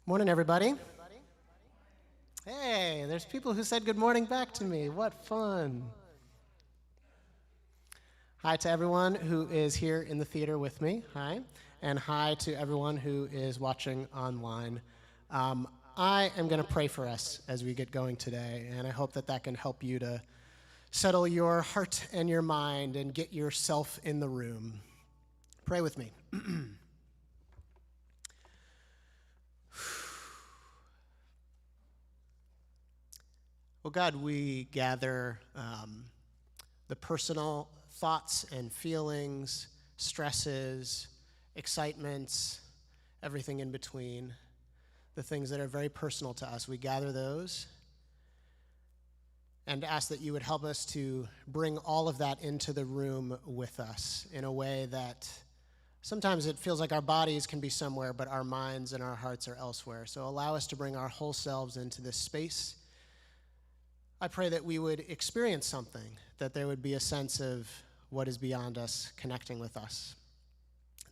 Morning, everybody. Hey, there's people who said good morning back to me. What fun. Hi to everyone who is here in the theater with me. Hi. And hi to everyone who is watching online. I am going to pray for us as we get going today, and I hope that that can help you to settle your heart and your mind and get yourself in the room. Pray with me. Well, God, we gather the personal thoughts and feelings, stresses, excitements, everything in between, the things that are very personal to us. We gather those and ask that you would help us to bring all of that into the room with us in a way that sometimes it feels like our bodies can be somewhere, but our minds and our hearts are elsewhere. So allow us to bring our whole selves into this space. I pray that we would experience something, that there would be a sense of what is beyond us connecting with us,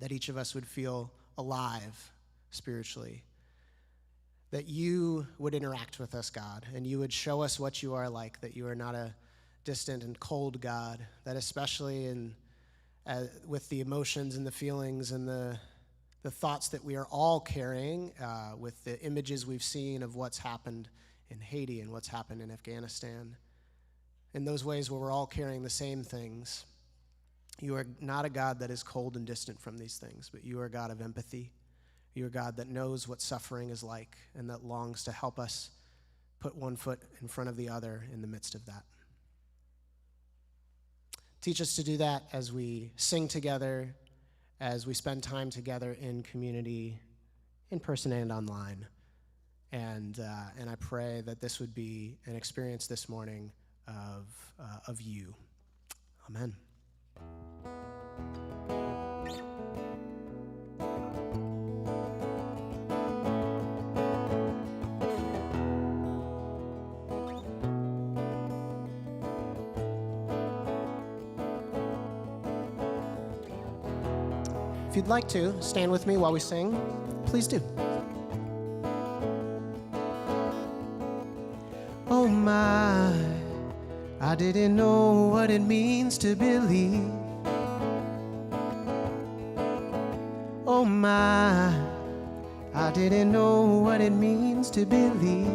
that each of us would feel alive spiritually, that you would interact with us, God, and you would show us what you are like, that you are not a distant and cold God, that especially with the emotions and the feelings and the thoughts that we are all carrying, with the images we've seen of what's happened in Haiti and what's happened in Afghanistan, in those ways where we're all carrying the same things. You are not a God that is cold and distant from these things, but you are a God of empathy. You are a God that knows what suffering is like and that longs to help us put one foot in front of the other in the midst of that. Teach us to do that as we sing together, as we spend time together in community, in person and online. And I pray that this would be an experience this morning of you. Amen. If you'd like to stand with me while we sing, please do. Oh my, I didn't know what it means to believe. Oh my, I didn't know what it means to believe.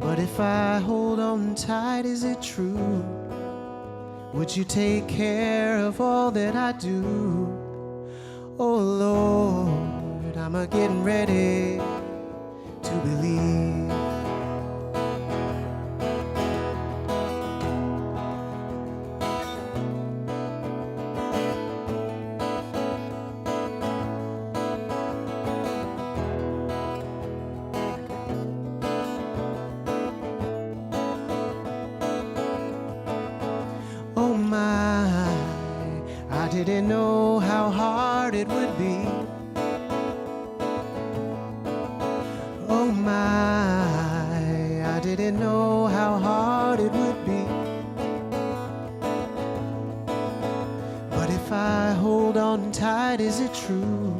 But if I hold on tight, is it true? Would you take care of all that I do? Oh Lord, I'm a-getting ready to believe. Oh my, I didn't know how hard it would be. Oh my, I didn't know how hard it would be. But if I hold on tight, is it true?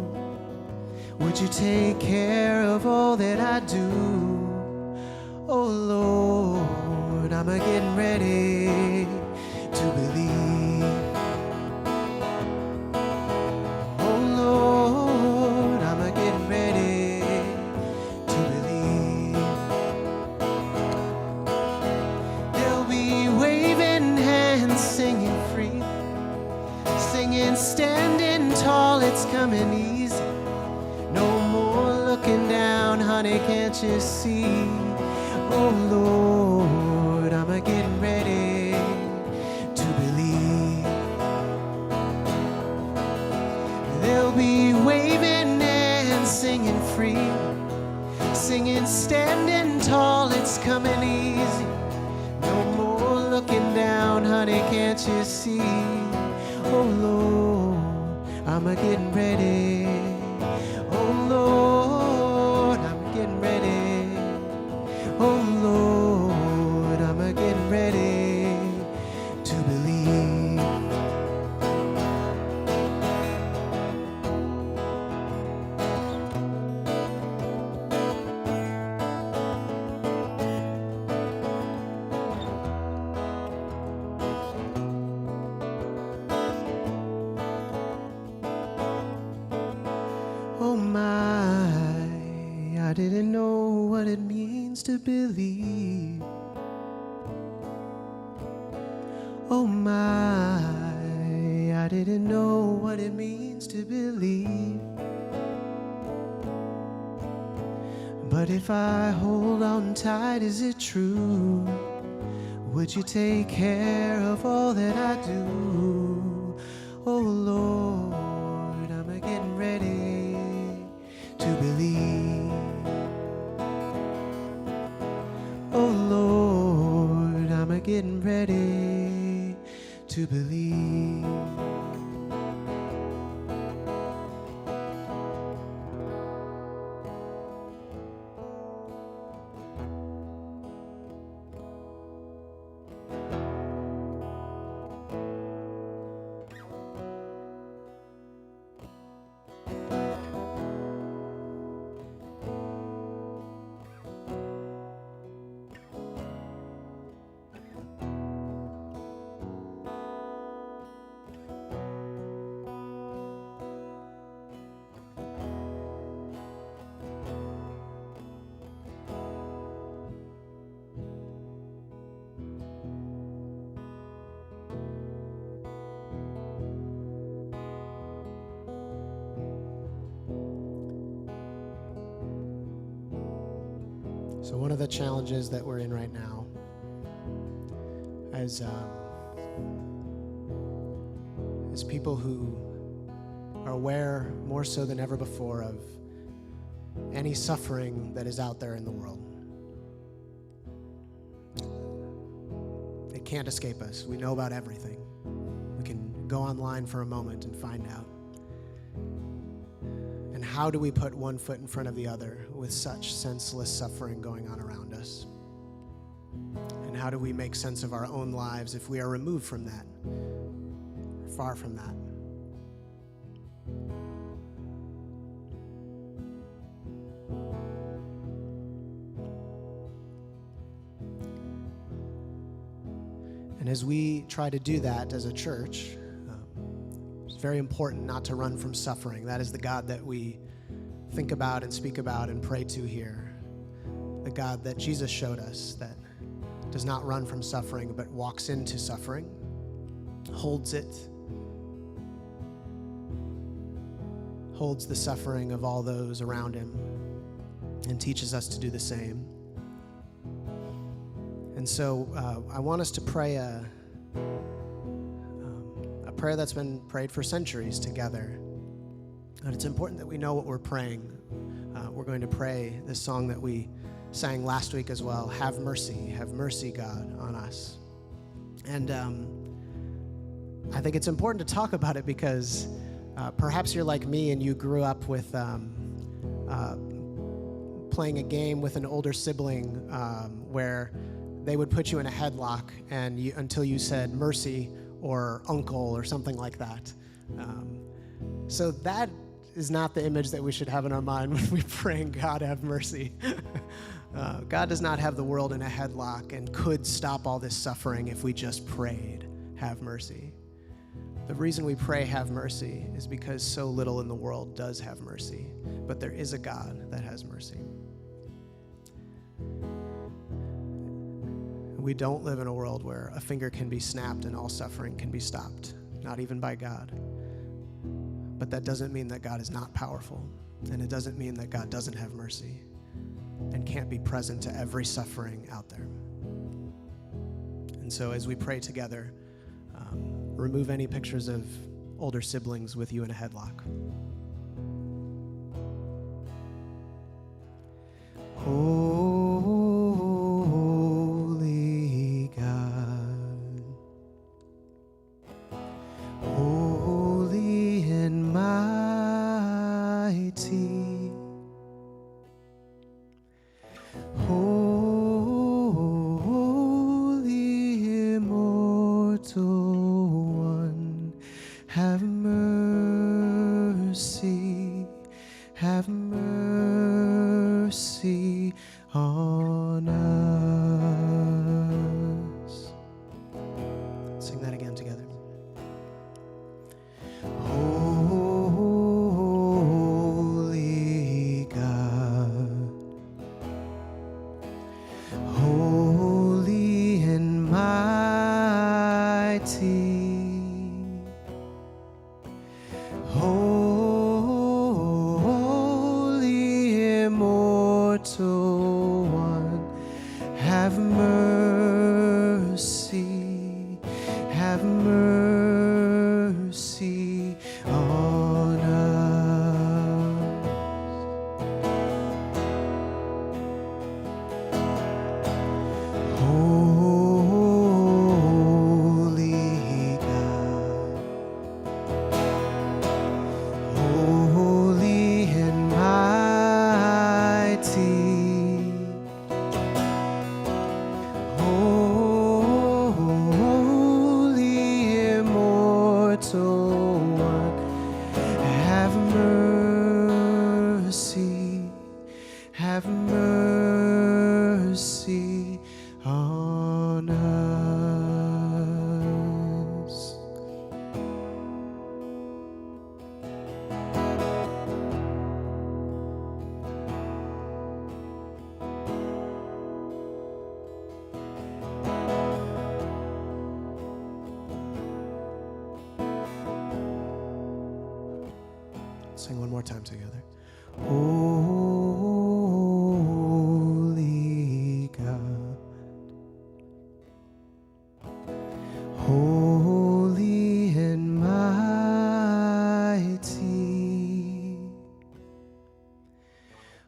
Would you take care of all that I do? Oh Lord, I'm a-getting ready to believe. Oh Lord, I'm a-getting ready to believe. They'll be waving hands, singing free, singing standing tall, it's coming easy. No more looking down, honey, can't you see? Oh Lord, I'm a-getting ready to believe. They'll be waving and singing free, singing standing tall, it's coming easy. No more looking down, honey, can't you see? Oh Lord, I'm a-getting ready. Oh Lord, I'm getting ready. Oh Lord, I'm a-getting ready to believe. to believe. Oh my, I didn't know what it means to believe. But if I hold on tight, is it true? Would you take care of all that I do? Oh Lord, I'm getting ready to believe. Oh Lord, I'm getting ready to believe. So one of the challenges that we're in right now as people who are aware more so than ever before of any suffering that is out there in the world. It can't escape us. We know about everything. We can go online for a moment and find out. And how do we put one foot in front of the other with such senseless suffering going on around us? And how do we make sense of our own lives if we are removed from that, or far from that? And as we try to do that as a church, it's very important not to run from suffering. That is the God that we think about and speak about and pray to here. The God that Jesus showed us that does not run from suffering, but walks into suffering, holds it, holds the suffering of all those around him, and teaches us to do the same. And so I want us to pray a prayer that's been prayed for centuries together. And it's important that we know what we're praying. We're going to pray this song that we sang last week as well, have mercy, God, on us. And I think it's important to talk about it because perhaps you're like me and you grew up with playing a game with an older sibling where they would put you in a headlock and until you said mercy or uncle or something like that. So that is not the image that we should have in our mind when we pray, God have mercy. God does not have the world in a headlock and could stop all this suffering if we just prayed, have mercy. The reason we pray, have mercy, is because so little in the world does have mercy, but there is a God that has mercy. We don't live in a world where a finger can be snapped and all suffering can be stopped, not even by God. But that doesn't mean that God is not powerful, and it doesn't mean that God doesn't have mercy and can't be present to every suffering out there. And so as we pray together, remove any pictures of older siblings with you in a headlock. Holy God, holy and mighty, holy immortal one, have mercy, have mercy on us. Sing that again together. Holy God, Holy immortal one, have mercy, have mercy on us. Holy God, holy and mighty, holy immortal one, have mercy, have mercy on us. Sing one more time together. Holy God, holy and mighty,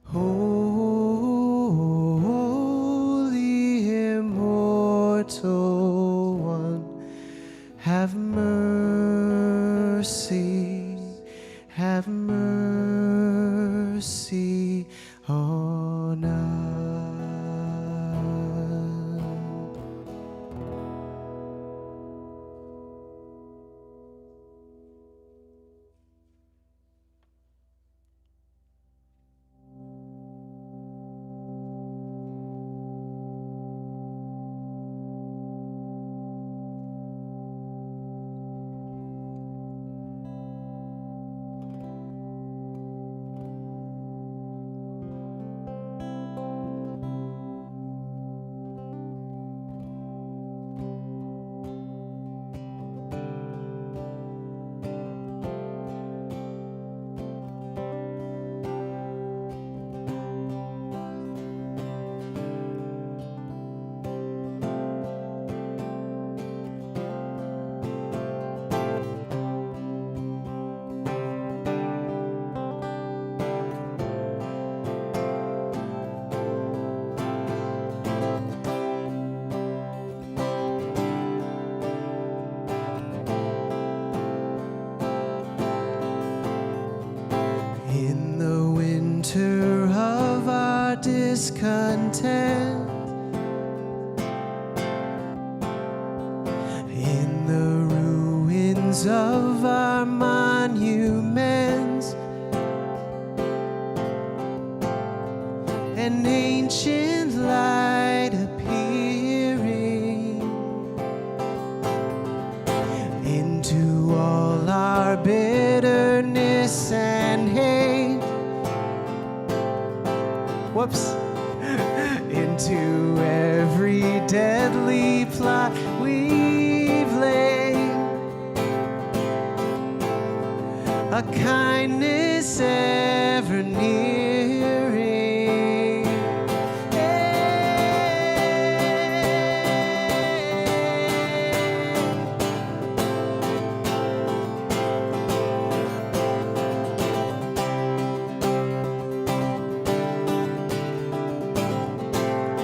holy immortal one, have mercy, have mercy on us. In the winter of our discontent, in the ruins of our monuments, an ancient light appearing into all our bitterness and hate. Whoops. Into every deadly plot we've laid, a kindness ever nearing.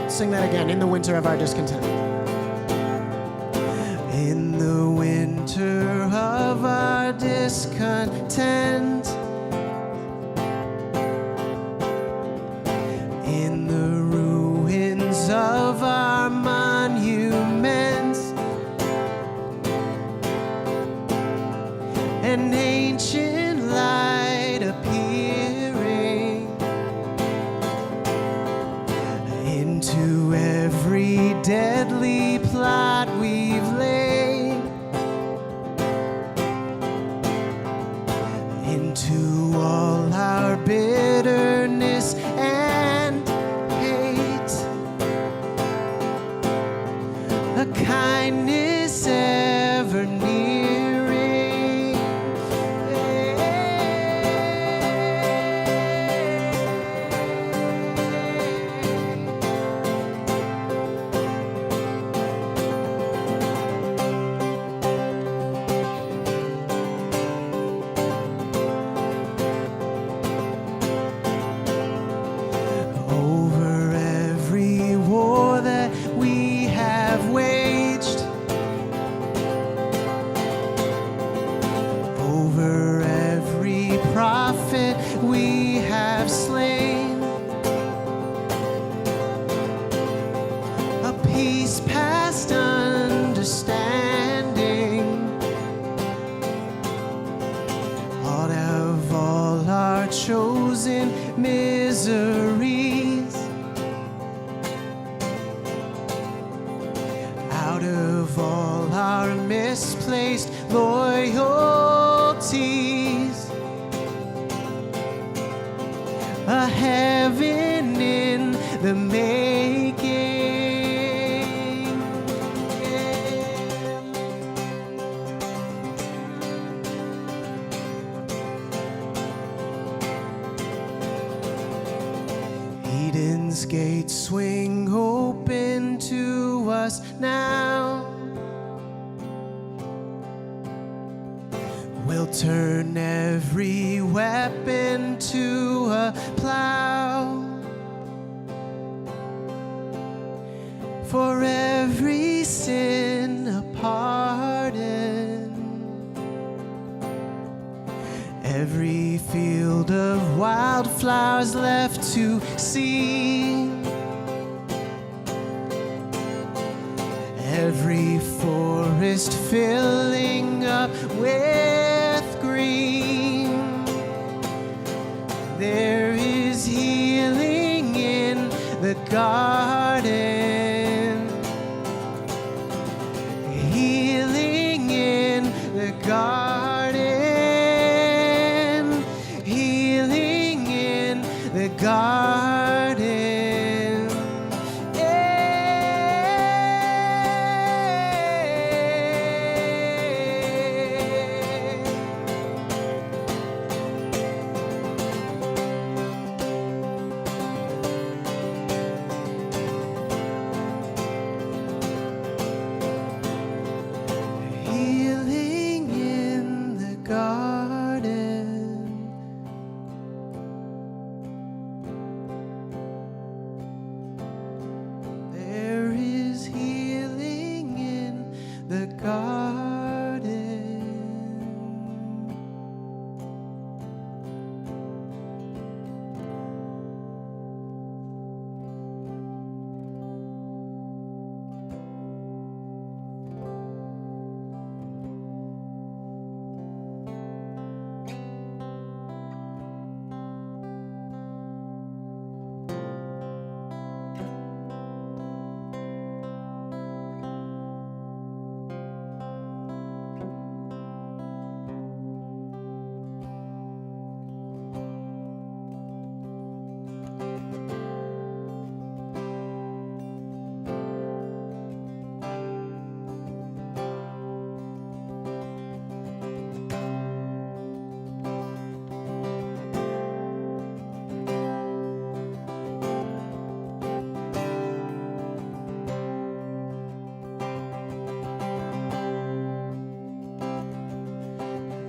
Sing that again. In the winter of our discontent. In the winter of our discontent, in the ruins of our monuments, an ancient light appearing into every deadly plot we've laid, into all our bitterness and hate, a kindness ever nearing. chosen miseries. Out of all our misplaced loyalties, a heaven in the making. Eden's gates swing open to us now. We'll turn every weapon to a plow. For every sin a pardon, every field of wildflowers left to see, every forest filling up with green. There is healing in the garden, healing in the garden, healing in the garden. Healing in the garden. There is healing in the garden.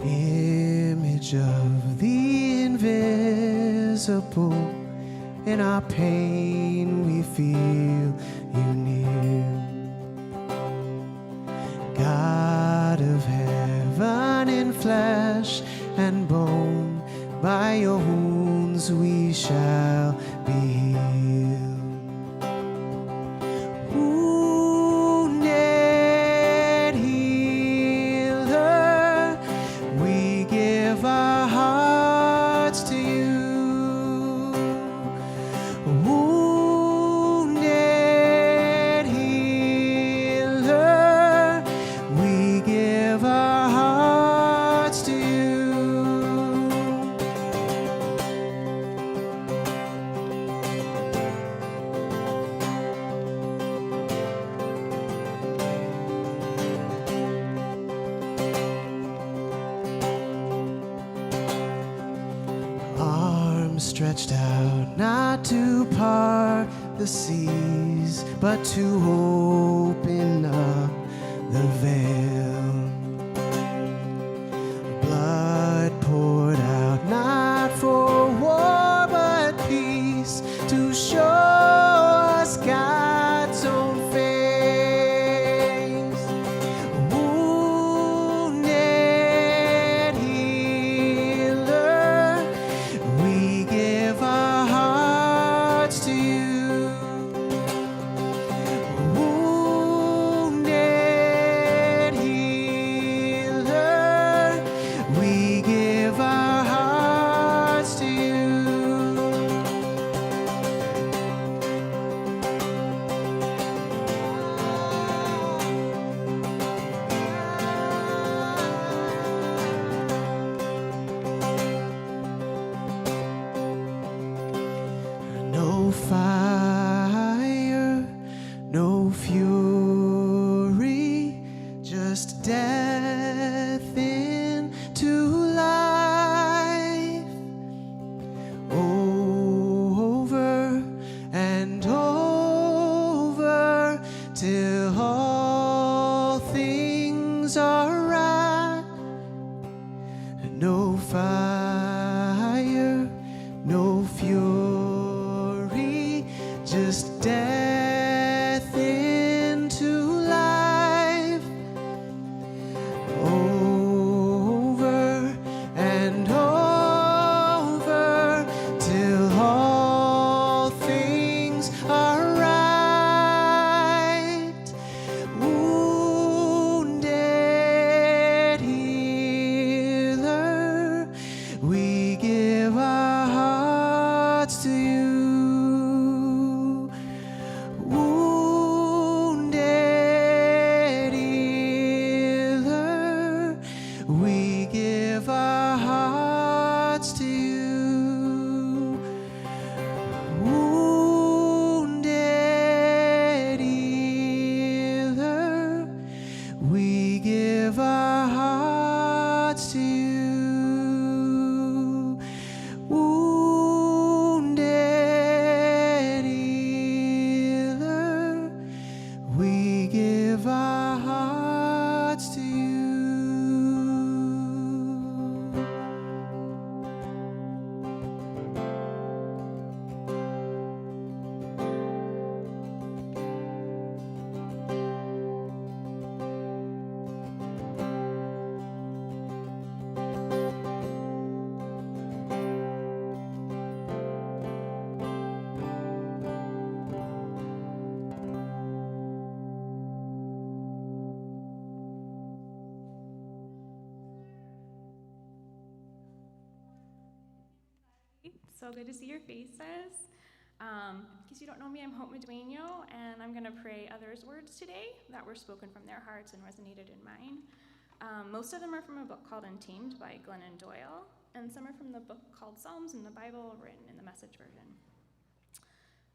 Image of the invisible, in our pain we feel you near. God of heaven in flesh and bone, by your wounds we shall be healed. Wounded healer, we give our hearts to you. Wounded healer, we give our hearts to you. Arms stretched out, not to part the seas, but to open up the veil. Blood poured out, not for war, but peace, to show us God's own face. Wounded healer, we give our hearts to you. Wounded no fire, no fury, just death into life. Over and over till all things are right. Wounded healer, we give our hearts to you. Wounded healer, we give our hearts to you. Wounded healer, we give our hearts to you. Wounded healer, we give our hearts to you. So good to see your faces. In case you don't know me, I'm Hope Medueno, and I'm going to pray others' words today that were spoken from their hearts and resonated in mine. Most of them are from a book called Untamed by Glennon Doyle, and some are from the book called Psalms in the Bible, written in the Message version.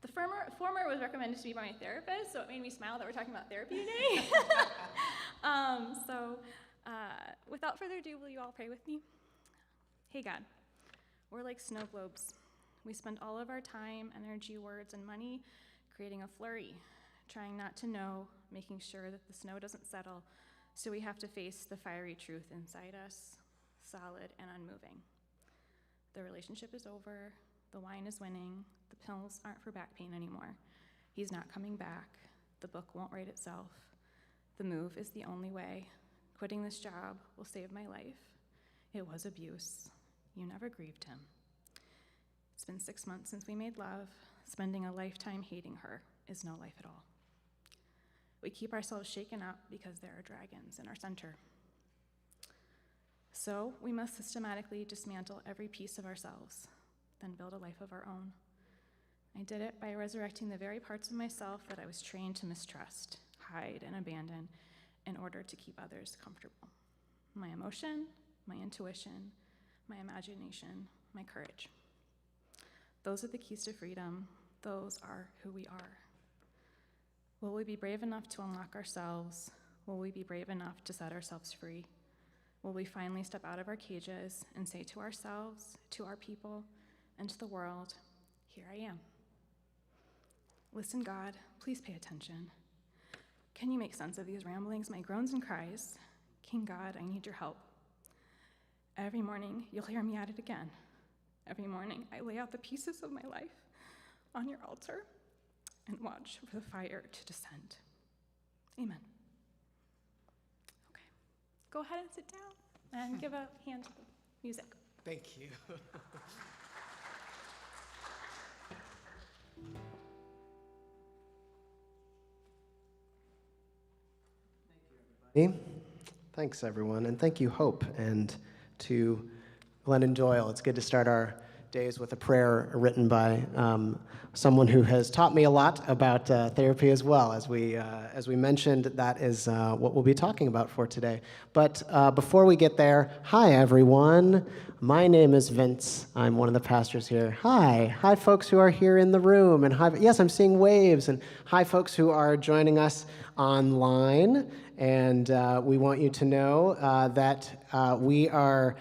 The former was recommended to me by my therapist, so it made me smile that we're talking about therapy today. Without further ado, will you all pray with me? Hey God, we're like snow globes. We spend all of our time, energy, words, and money creating a flurry, trying not to know, making sure that the snow doesn't settle, so we have to face the fiery truth inside us, solid and unmoving. The relationship is over, the wine is winning, the pills aren't for back pain anymore. He's not coming back, the book won't write itself. The move is the only way. Quitting this job will save my life. It was abuse. You never grieved him. It's been 6 months since we made love. Spending a lifetime hating her is no life at all. We keep ourselves shaken up because there are dragons in our center. So we must systematically dismantle every piece of ourselves, then build a life of our own. I did it by resurrecting the very parts of myself that I was trained to mistrust, hide, and abandon in order to keep others comfortable. My emotion, my intuition, my imagination, my courage. Those are the keys to freedom. Those are who we are. Will we be brave enough to unlock ourselves? Will we be brave enough to set ourselves free? Will we finally step out of our cages and say to ourselves, to our people, and to the world, here I am. Listen, God, please pay attention. Can you make sense of these ramblings, my groans and cries? King God, I need your help. Every morning, you'll hear me at it again. Every morning, I lay out the pieces of my life on your altar and watch for the fire to descend. Amen. Okay, go ahead and sit down and give a hand to the music. Thank you. Thanks, everyone, and thank you, Hope, and to Glennon Doyle. It's good to start our days with a prayer written by someone who has taught me a lot about therapy as well. As we mentioned, that is what we'll be talking about for today. But before we get there, hi, everyone. My name is Vince. I'm one of the pastors here. Hi. Hi, folks who are here in the room. And hi, yes, I'm seeing waves. And hi, folks who are joining us online. And we want you to know that we are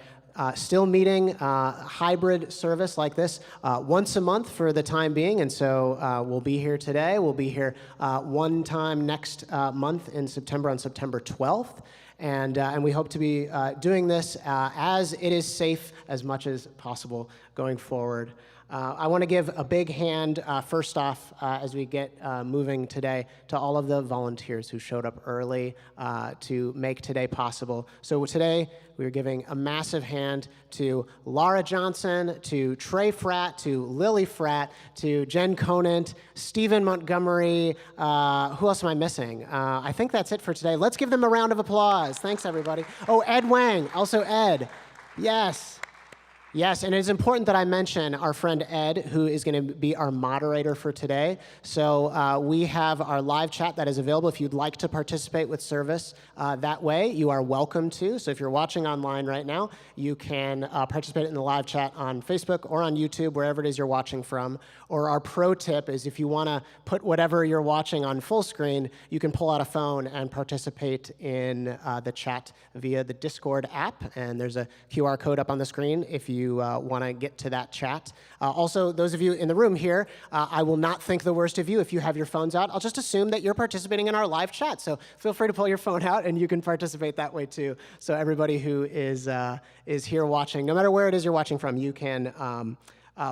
still meeting hybrid service like this once a month for the time being. And so we'll be here today. We'll be here one time next month in September, on September 12th. And we hope to be doing this as it is safe as much as possible going forward. I want to give a big hand, first off, as we get moving today, to all of the volunteers who showed up early to make today possible. So today, we are giving a massive hand to Laura Johnson, to Trey Fratt, to Lily Fratt, to Jen Conant, Stephen Montgomery. Who else am I missing? I think that's it for today. Let's give them a round of applause. Thanks, everybody. Oh, Ed Wang, also Ed. Yes. Yes, and it's important that I mention our friend Ed, who is going to be our moderator for today. So we have our live chat that is available. If you'd like to participate with service that way, you are welcome to. So if you're watching online right now, you can participate in the live chat on Facebook or on YouTube, wherever it is you're watching from. Or our pro tip is if you want to put whatever you're watching on full screen, you can pull out a phone and participate in the chat via the Discord app. And there's a QR code up on the screen if you want to get to that chat. Also, those of you in the room here, I will not think the worst of you if you have your phones out. I'll just assume that you're participating in our live chat. So feel free to pull your phone out, and you can participate that way too. So everybody who is here watching, no matter where it is you're watching from, you can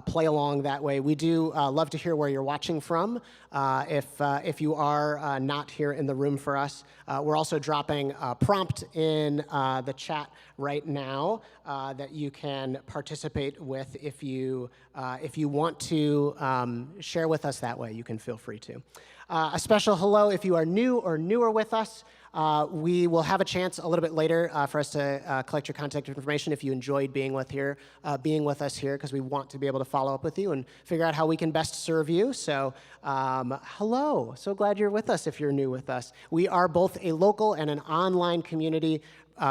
play along that way. We do love to hear where you're watching from. If you are not here in the room for us, we're also dropping a prompt in the chat right now that you can participate with. If you want to share with us that way, you can feel free to. A special hello if you are new or newer with us. We will have a chance a little bit later for us to collect your contact information if you enjoyed being with us here, because we want to be able to follow up with you and figure out how we can best serve you. So hello, so glad you're with us if you're new with us. We are both a local and an online community.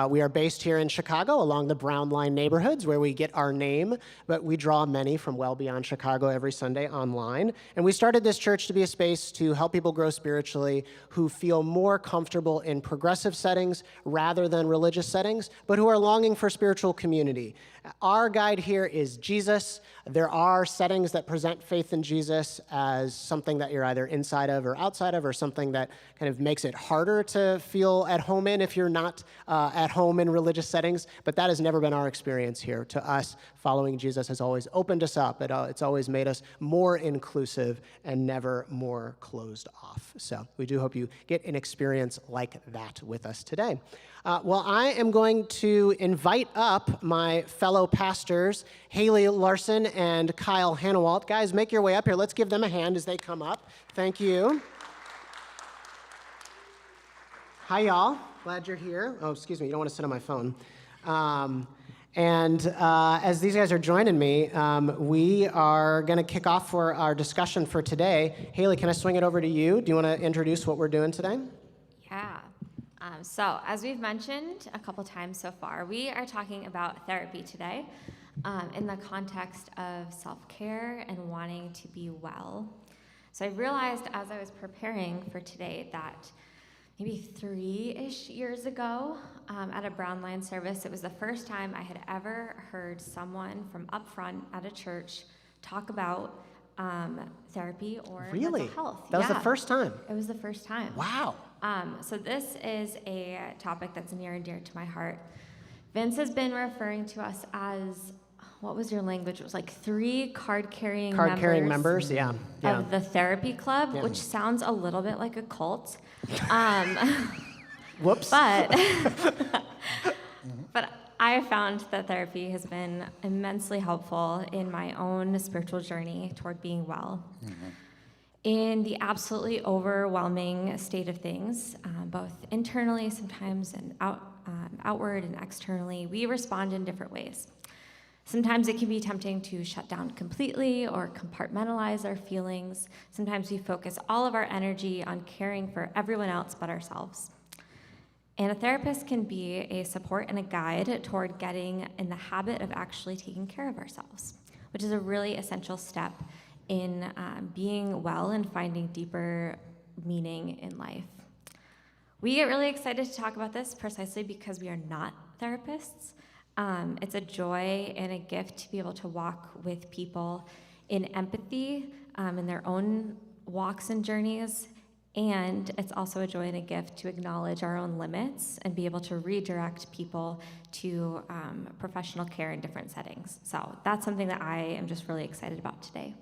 We are based here in Chicago along the Brown Line neighborhoods where we get our name, but we draw many from well beyond Chicago every Sunday online. And we started this church to be a space to help people grow spiritually who feel more comfortable in progressive settings rather than religious settings, but who are longing for spiritual community. Our guide here is Jesus. There are settings that present faith in Jesus as something that you're either inside of or outside of, or something that kind of makes it harder to feel at home in if you're not at home in religious settings. But that has never been our experience here. To us, following Jesus has always opened us up. It's always made us more inclusive and never more closed off. So we do hope you get an experience like that with us today. Well, I am going to invite up my fellow pastors, Hayley Larson and Kyle Hannawalt. Guys, make your way up here. Let's give them a hand as they come up. Thank you. Hi, y'all. Glad you're here. Oh, excuse me. You don't want to sit on my phone. As these guys are joining me, we are going to kick off for our discussion for today. Hayley, can I swing it over to you? Do you want to introduce what we're doing today? Yeah. So as we've mentioned a couple times so far, we are talking about therapy today in the context of self-care and wanting to be well. So I realized as I was preparing for today that maybe 3-ish years ago at a Brown Line service, it was the first time I had ever heard someone from up front at a church talk about therapy or mental health. That was the first time? It was the first time. Wow. So this is a topic that's near and dear to my heart. Vince has been referring to us as, what was your language? It was like 3 card-carrying members, yeah. Of the therapy club, yeah. Which sounds a little bit like a cult. Whoops. But I found that therapy has been immensely helpful in my own spiritual journey toward being well. Mm-hmm. In the absolutely overwhelming state of things, both internally sometimes and outward and externally, we respond in different ways. Sometimes it can be tempting to shut down completely or compartmentalize our feelings. Sometimes we focus all of our energy on caring for everyone else but ourselves. And a therapist can be a support and a guide toward getting in the habit of actually taking care of ourselves, which is a really essential step in being well and finding deeper meaning in life. We get really excited to talk about this precisely because we are not therapists. It's a joy and a gift to be able to walk with people in empathy in their own walks and journeys, And it's also a joy and a gift to acknowledge our own limits and be able to redirect people to professional care in different settings. So that's something that I am just really excited about today.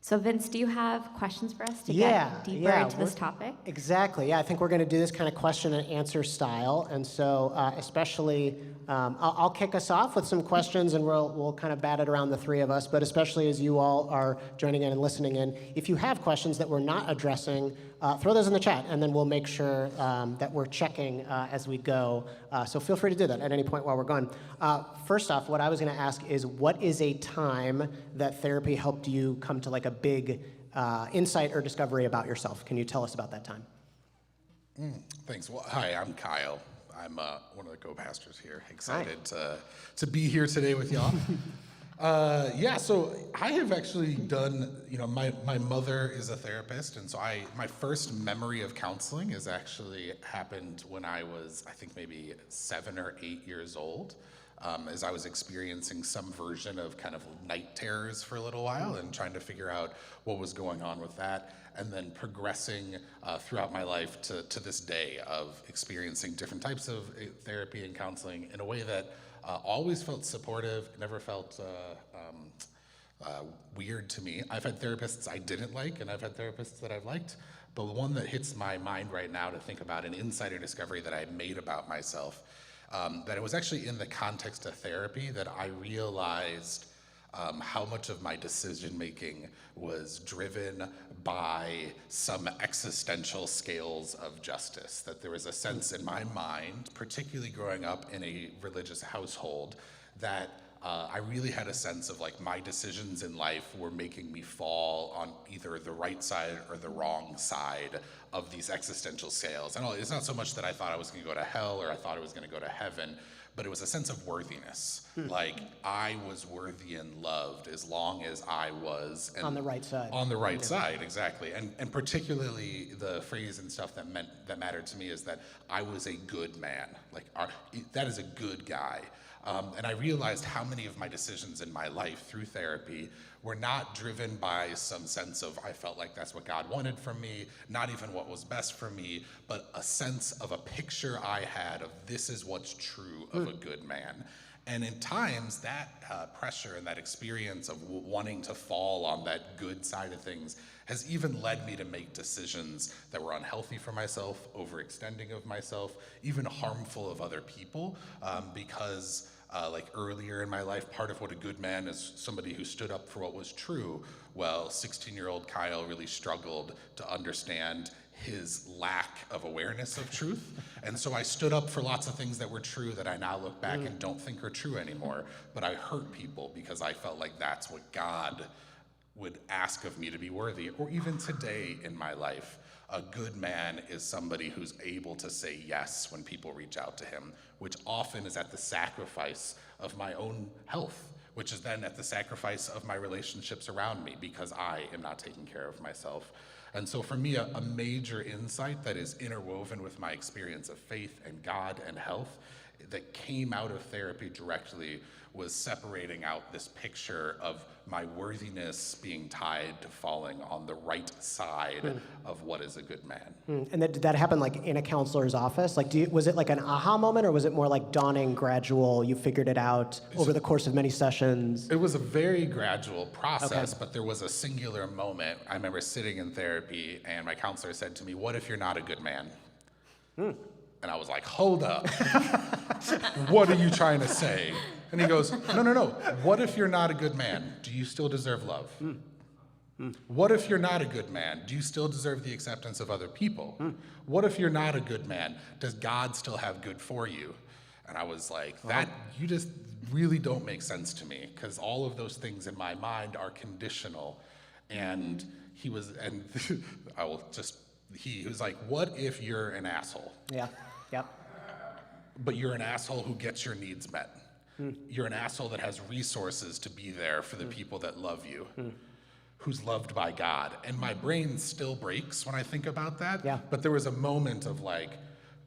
So Vince, do you have questions for us to get deeper into this topic? Exactly. Yeah, I think we're going to do this kind of question and answer style, and so especially, I'll kick us off with some questions, and we'll kind of bat it around, the three of us. But especially as you all are joining in and listening in, if you have questions that we're not addressing, throw those in the chat, and then we'll make sure that we're checking as we go. So feel free to do that at any point while we're going. First off, what I was going to ask is, what is a time that therapy helped you come to like a big insight or discovery about yourself? Can you tell us about that time? Thanks. Well, hi, I'm Kyle. I'm one of the co-pastors here. Excited to be here today with y'all. So I have actually done, my mother is a therapist, and so my first memory of counseling is actually happened when I was, I think maybe 7 or 8 years old, as I was experiencing some version of kind of night terrors for a little while and trying to figure out what was going on with that, and then progressing throughout my life to this day of experiencing different types of therapy and counseling in a way that always felt supportive, never felt weird to me. I've had therapists I didn't like, and I've had therapists that I've liked, but the one that hits my mind right now to think about an insider discovery that I made about myself, that it was actually in the context of therapy that I realized how much of my decision making was driven by some existential scales of justice. That there was a sense in my mind, particularly growing up in a religious household, that I really had a sense of like my decisions in life were making me fall on either the right side or the wrong side of these existential scales. And it's not so much that I thought I was going to go to hell or I thought I was going to go to heaven, but it was a sense of worthiness. Like I was worthy and loved as long as I was On the right side. On the right side, exactly. And particularly the phrase and stuff that mattered to me is that I was a good man. Like that is a good guy. And I realized how many of my decisions in my life through therapy were not driven by some sense of I felt like that's what God wanted from me, not even what was best for me, but a sense of a picture I had of this is what's true of a good man. And in times, that pressure and that experience of wanting to fall on that good side of things has even led me to make decisions that were unhealthy for myself, overextending of myself, even harmful of other people, because like earlier in my life, part of what a good man is somebody who stood up for what was true. Well, 16-year-old Kyle really struggled to understand his lack of awareness of truth. And so I stood up for lots of things that were true that I now look back and don't think are true anymore. But I hurt people because I felt like that's what God would ask of me to be worthy. Or even today in my life, a good man is somebody who's able to say yes when people reach out to him, which often is at the sacrifice of my own health, which is then at the sacrifice of my relationships around me because I am not taking care of myself. And so for me, a major insight that is interwoven with my experience of faith and God and health that came out of therapy directly was separating out this picture of my worthiness being tied to falling on the right side of what is a good man. And did that happen like in a counselor's office? Like, was it like an aha moment, or was it more like dawning, gradual, you figured it out over the course of many sessions? It was a very gradual process, but there was a singular moment. I remember sitting in therapy and my counselor said to me, "What if you're not a good man?" And I was like, hold up. What are you trying to say? And he goes, no. What if you're not a good man? Do you still deserve love? What if you're not a good man? Do you still deserve the acceptance of other people? What if you're not a good man? Does God still have good for you? And I was like, that, you just really don't make sense to me, because all of those things in my mind are conditional. And he was like, what if you're an asshole? Yeah, yep. But you're an asshole who gets your needs met. You're an asshole that has resources to be there for the people that love you, who's loved by God. And my brain still breaks when I think about that. Yeah. But there was a moment of like,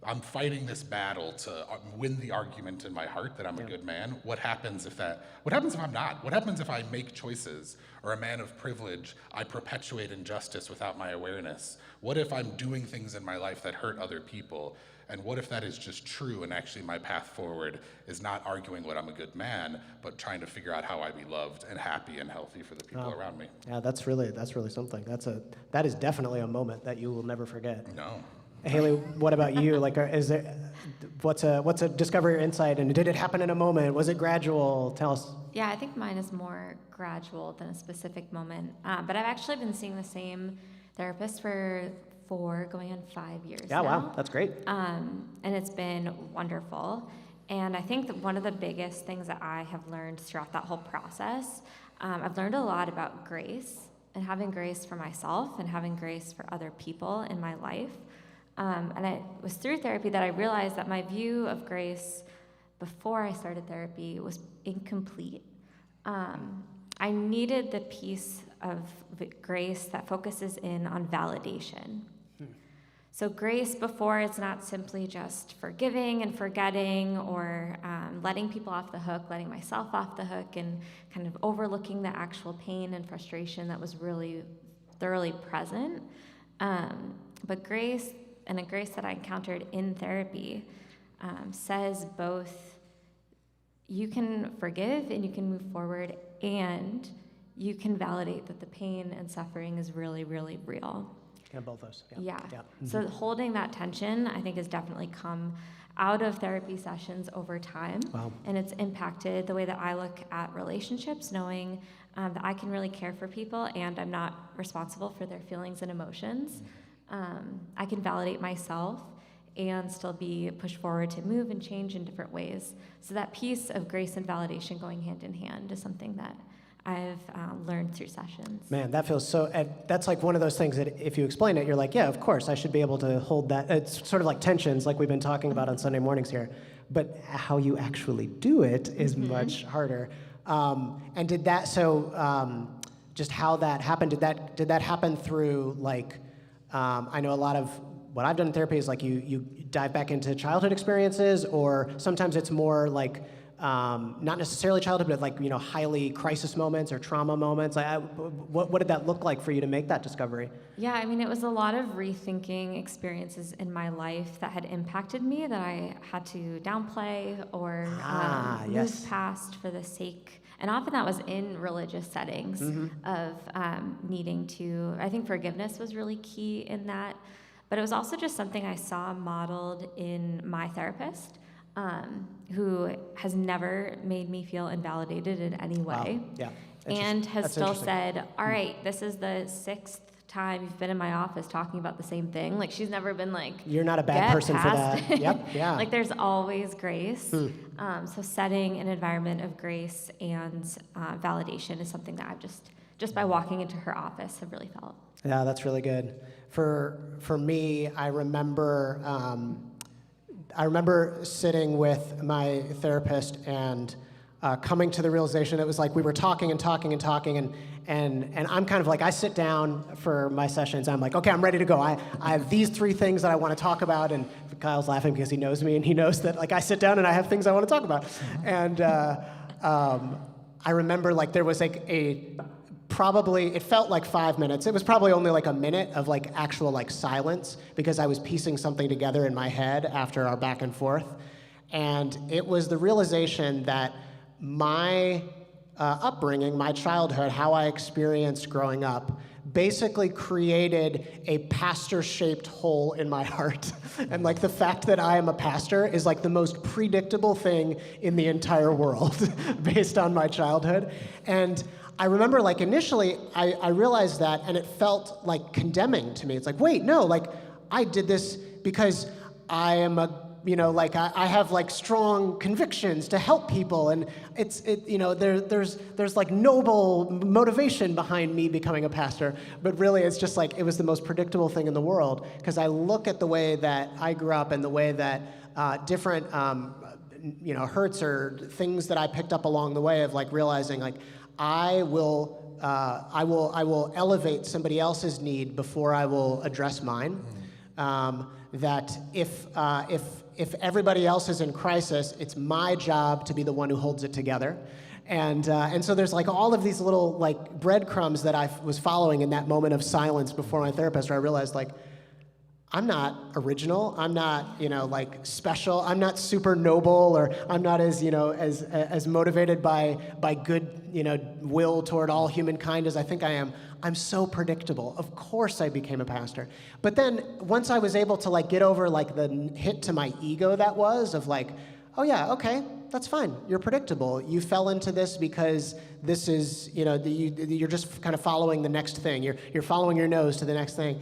I'm fighting this battle to win the argument in my heart that I'm a good man. What happens if I'm not? What happens if I make choices, or a man of privilege, I perpetuate injustice without my awareness? What if I'm doing things in my life that hurt other people? And what if that is just true, and actually my path forward is not arguing what I'm a good man, but trying to figure out how I be loved and happy and healthy for the people around me? Yeah, that's really something. That is definitely a moment that you will never forget. No. Haley, what about you? Like, what's a discovery or insight? And did it happen in a moment? Was it gradual? Tell us. Yeah, I think mine is more gradual than a specific moment. But I've actually been seeing the same therapist for 4, going on 5 years Yeah, now. wow, that's great. And it's been wonderful. And I think that one of the biggest things that I have learned throughout that whole process, I've learned a lot about grace, and having grace for myself and having grace for other people in my life. And it was through therapy that I realized that my view of grace before I started therapy was incomplete. I needed the piece of grace that focuses in on validation. So grace before, it's not simply just forgiving and forgetting, or letting people off the hook, letting myself off the hook, and kind of overlooking the actual pain and frustration that was really thoroughly present. But grace, and a grace that I encountered in therapy, says both you can forgive and you can move forward, and you can validate that the pain and suffering is really, really real. Yeah, both those. Yeah. Mm-hmm. So holding that tension, I think, has definitely come out of therapy sessions over time. Wow. And it's impacted the way that I look at relationships, knowing that I can really care for people and I'm not responsible for their feelings and emotions. I can validate myself and still be pushed forward to move and change in different ways. So that piece of grace and validation going hand in hand is something that I've learned through sessions. Man, that feels so, that's like one of those things that if you explain it, you're like, yeah, of course, I should be able to hold that. It's sort of like tensions, like we've been talking about on Sunday mornings here. But how you actually do it is much harder. And did that, just how that happened, did that happen through, like, I know a lot of what I've done in therapy is like you dive back into childhood experiences, or sometimes it's more like, not necessarily childhood, but like, highly crisis moments or trauma moments. What did that look like for you to make that discovery? Yeah, I mean, it was a lot of rethinking experiences in my life that had impacted me that I had to downplay or move past for the sake. And often that was in religious settings of needing to, I think forgiveness was really key in that. But it was also just something I saw modeled in my therapist, who has never made me feel invalidated in any way. Wow. Yeah. And has That's still interesting. said, all right, this is the 6th time you've been in my office talking about the same thing. Like, she's never been like, You're not a bad "Get person for past that." it." Yep, yeah. Like, there's always grace. So setting an environment of grace and validation is something that I've just by walking into her office have really felt. Yeah, that's really good. For me, I remember sitting with my therapist and coming to the realization, it was like we were talking and I'm kind of like, I sit down for my sessions, I'm like, okay, I'm ready to go. I have these 3 things that I want to talk about, and Kyle's laughing because he knows me and he knows that like I sit down and I have things I want to talk about. And I remember like there was like probably, it felt like 5 minutes. It was probably only like a minute of like actual like silence because I was piecing something together in my head after our back and forth. And it was the realization that my upbringing, my childhood, how I experienced growing up, basically created a pastor-shaped hole in my heart. And like the fact that I am a pastor is like the most predictable thing in the entire world based on my childhood. And I remember like initially I realized that, and it felt like condemning to me. It's like, wait, no, like I did this because I am I have like strong convictions to help people, and there's like noble motivation behind me becoming a pastor. But really, it's just like it was the most predictable thing in the world, because I look at the way that I grew up and the way that different hurts or things that I picked up along the way of like realizing like I will elevate somebody else's need before I will address mine. that if everybody else is in crisis, it's my job to be the one who holds it together. And so there's like all of these little like breadcrumbs that I was following in that moment of silence before my therapist, where I realized like, I'm not original. I'm not, like special. I'm not super noble, or I'm not as, as motivated by good, will toward all humankind as I think I am. I'm so predictable. Of course I became a pastor. But then once I was able to like get over like the hit to my ego that was of like, oh yeah, okay, that's fine. You're predictable. You fell into this because this is, you're just kind of following the next thing. You're following your nose to the next thing.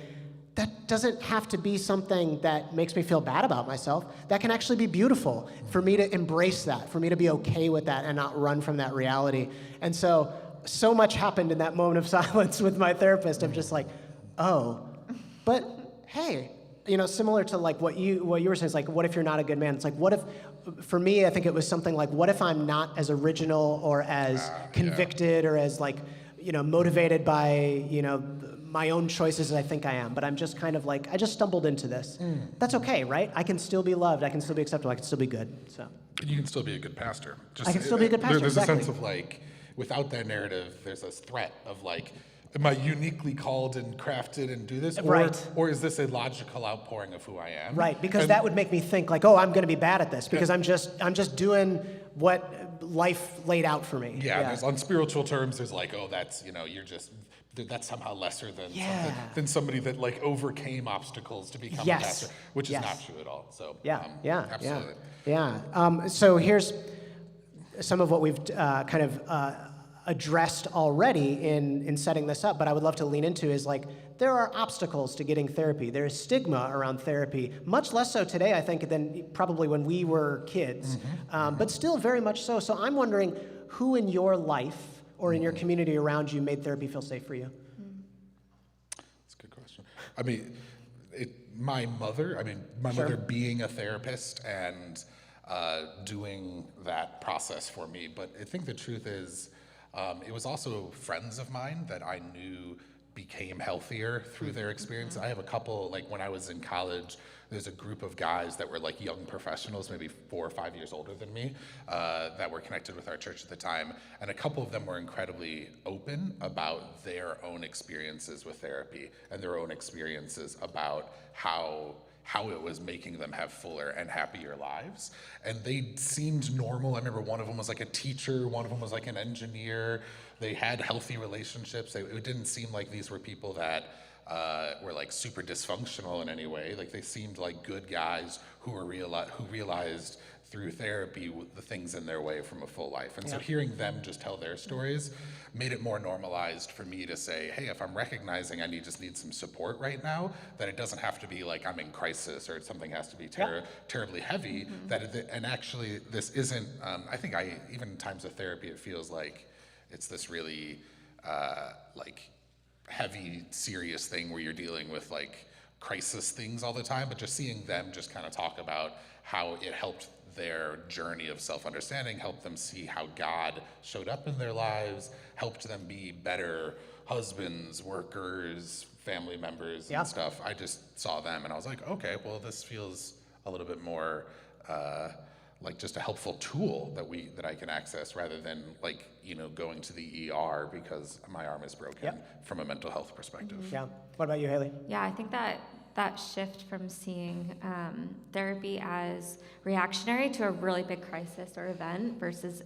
That doesn't have to be something that makes me feel bad about myself. That can actually be beautiful for me to embrace that, for me to be okay with that and not run from that reality. And so much happened in that moment of silence with my therapist of just like, oh, but hey, similar to like what you were saying, it's like, what if you're not a good man? It's like, what if, for me, I think it was something like, what if I'm not as original or as convicted or as like, motivated by, my own choices as I think I am, but I'm just kind of like, I just stumbled into this. That's okay, right? I can still be loved, I can still be acceptable, I can still be good, so. You can still be a good pastor. I can still be a good pastor, There's exactly. a sense of like, without that narrative, there's this threat of like, am I uniquely called and crafted and do this? Right. Or is this a logical outpouring of who I am? Right, because that would make me think like, oh, I'm gonna be bad at this, because I'm just doing what life laid out for me. Yeah. There's, on spiritual terms, there's like, oh, that's, that's somehow lesser than somebody that like overcame obstacles to become a pastor, which is not true at all. So absolutely. So here's some of what we've kind of addressed already in setting this up, but I would love to lean into is like, there are obstacles to getting therapy. There is stigma around therapy, much less so today, I think, than probably when we were kids, but still very much so. So I'm wondering who in your life or in your community around you made therapy feel safe for you? That's a good question. I mean, my mother being a therapist and doing that process for me, but I think the truth is, it was also friends of mine that I knew became healthier through their experience. I have a couple, like when I was in college, there's a group of guys that were like young professionals, maybe 4 or 5 years older than me, that were connected with our church at the time. And a couple of them were incredibly open about their own experiences with therapy and their own experiences about how it was making them have fuller and happier lives. And they seemed normal. I remember one of them was like a teacher, one of them was like an engineer. They had healthy relationships. It didn't seem like these were people that were like super dysfunctional in any way. Like they seemed like good guys who realized through therapy the things in their way from a full life. And so hearing them just tell their stories made it more normalized for me to say, hey, if I'm recognizing I just need some support right now, that it doesn't have to be like I'm in crisis or something has to be terribly heavy. And actually this isn't, I think even in times of therapy, it feels like it's this really like heavy, serious thing where you're dealing with like crisis things all the time, but just seeing them just kind of talk about how it helped their journey of self-understanding, helped them see how God showed up in their lives, helped them be better husbands, workers, family members and stuff. I just saw them and I was like, okay, well, this feels a little bit more like just a helpful tool that I can access rather than like, going to the ER because my arm is broken from a mental health perspective. Yeah. What about you, Hayley? Yeah, I think that shift from seeing therapy as reactionary to a really big crisis or event versus,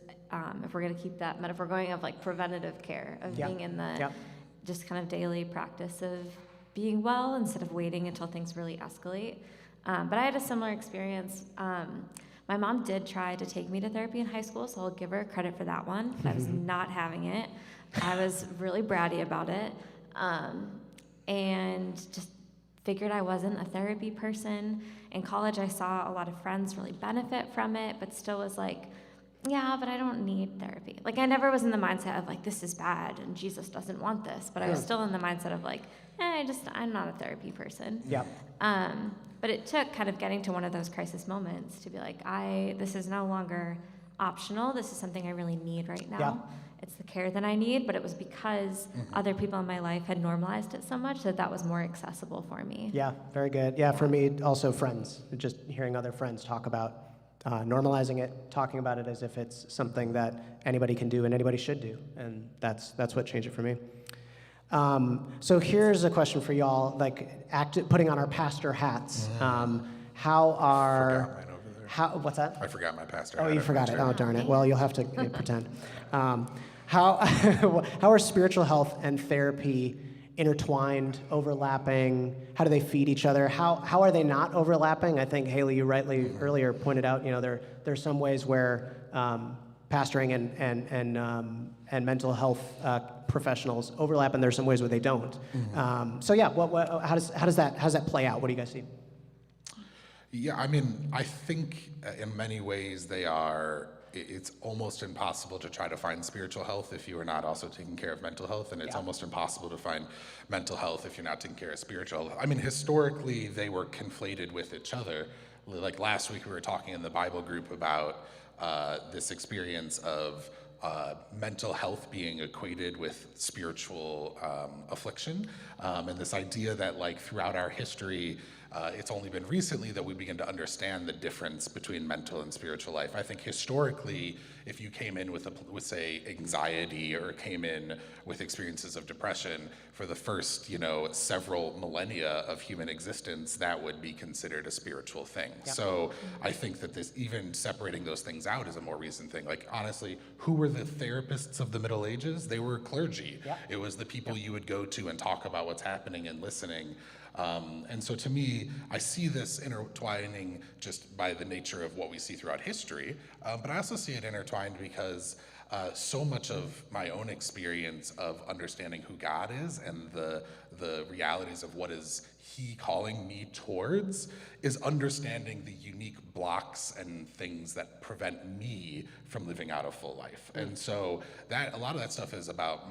if we're going to keep that metaphor going, of like preventative care, of being in the just kind of daily practice of being well instead of waiting until things really escalate. But I had a similar experience. My mom did try to take me to therapy in high school, so I'll give her credit for that one. I was not having it. I was really bratty about it, and just figured I wasn't a therapy person. In college, I saw a lot of friends really benefit from it, but still was like, yeah, but I don't need therapy. Like, I never was in the mindset of like, this is bad and Jesus doesn't want this, but I was still in the mindset of like, I'm not a therapy person. Yeah. But it took kind of getting to one of those crisis moments to be like, this is no longer optional. This is something I really need right now. it's the care that I need, but it was because other people in my life had normalized it so much that was more accessible for me. Yeah, very good. Yeah, for me, also friends. Just hearing other friends talk about normalizing it, talking about it as if it's something that anybody can do and anybody should do. And that's what changed it for me. So here's a question for y'all, like putting on our pastor hats. How are... Forgot mine over there. What's that? I forgot my pastor. Oh, hat. you I forgot it. mentioned Oh, darn it. Well, you'll have to pretend. How are spiritual health and therapy intertwined, overlapping? How do they feed each other? How are they not overlapping? I think, Hayley, you rightly earlier pointed out, there's some ways where pastoring and mental health professionals overlap, and there's some ways where they don't. So yeah, how does that play out? What do you guys see? Yeah, I mean, I think in many ways it's almost impossible to try to find spiritual health if you are not also taking care of mental health, and it's almost impossible to find mental health if you're not taking care of spiritual health. I mean, historically, they were conflated with each other. Like last week, we were talking in the Bible group about this experience of mental health being equated with spiritual affliction, and this idea that like throughout our history, it's only been recently that we begin to understand the difference between mental and spiritual life. I think historically, if you came in with say anxiety or came in with experiences of depression for the first, several millennia of human existence, that would be considered a spiritual thing. Yep. So I think that even separating those things out is a more recent thing. Like honestly, who were the therapists of the Middle Ages? They were clergy. Yep. It was the people you would go to and talk about what's happening and listening. And so to me, I see this intertwining just by the nature of what we see throughout history, but I also see it intertwined because so much of my own experience of understanding who God is and the realities of what is He calling me towards is understanding the unique blocks and things that prevent me from living out a full life. And so a lot of that stuff is about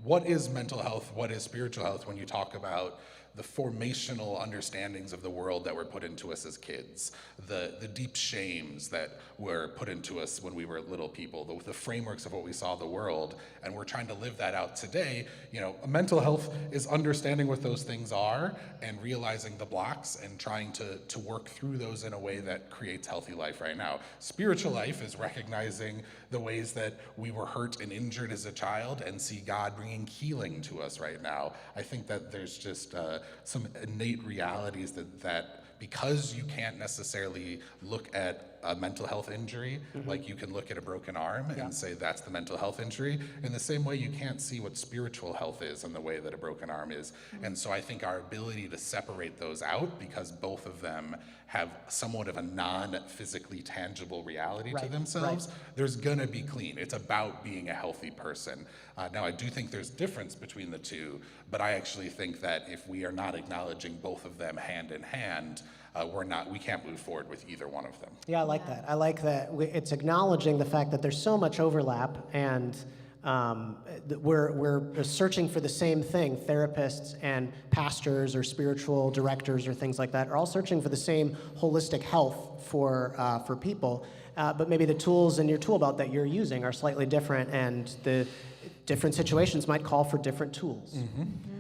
what is mental health, what is spiritual health when you talk about the formational understandings of the world that were put into us as kids, the deep shames that were put into us when we were little people, the frameworks of what we saw the world, and we're trying to live that out today. Mental health is understanding what those things are and realizing the blocks and trying to work through those in a way that creates healthy life right now. Spiritual life is recognizing the ways that we were hurt and injured as a child and see God bringing healing to us right now. I think that there's just some innate realities that because you can't necessarily look at a mental health injury, like you can look at a broken arm and say that's the mental health injury, in the same way you can't see what spiritual health is in the way that a broken arm is. And so I think our ability to separate those out, because both of them have somewhat of a non-physically tangible reality to themselves, there's gonna be clean. It's about being a healthy person. Now I do think there's difference between the two, but I actually think that if we are not acknowledging both of them hand in hand, we can't move forward with either one of them. Yeah, I like that. I like that it's acknowledging the fact that there's so much overlap, and we're searching for the same thing. Therapists and pastors or spiritual directors or things like that are all searching for the same holistic health for people, but maybe the tools in your tool belt that you're using are slightly different, and the different situations might call for different tools.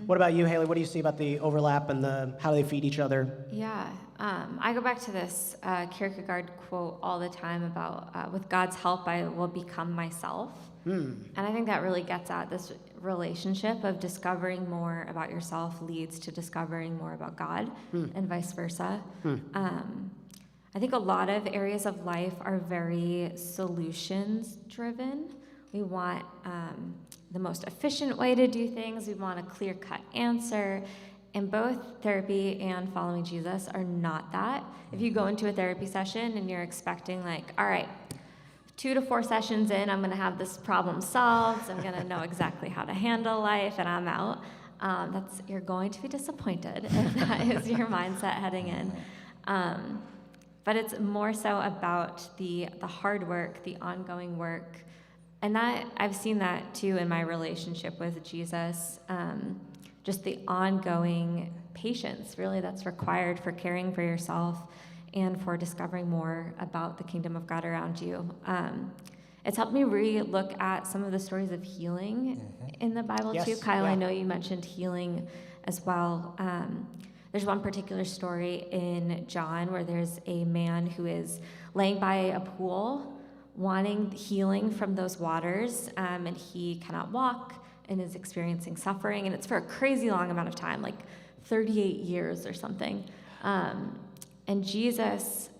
What about you, Hayley? What do you see about the overlap and how they feed each other? Yeah, I go back to this Kierkegaard quote all the time about, with God's help, I will become myself. And I think that really gets at this relationship of discovering more about yourself leads to discovering more about God, and vice versa. I think a lot of areas of life are very solutions driven. We want the most efficient way to do things. We want a clear-cut answer. And both therapy and following Jesus are not that. If you go into a therapy session and you're expecting all right, 2 to 4 sessions in, I'm gonna have this problem solved, I'm gonna know exactly how to handle life, and I'm out, you're going to be disappointed if that is your mindset heading in. But it's more so about the hard work, the ongoing work. And that I've seen that too in my relationship with Jesus, just the ongoing patience really that's required for caring for yourself and for discovering more about the kingdom of God around you. It's helped me re-look at some of the stories of healing in the Bible Yes, too. Kyle, yeah. I know you mentioned healing as well. There's one particular story in John where there's a man who is laying by a pool, wanting healing from those waters, and he cannot walk and is experiencing suffering, and it's for a crazy long amount of time, like 38 years or something. And Jesus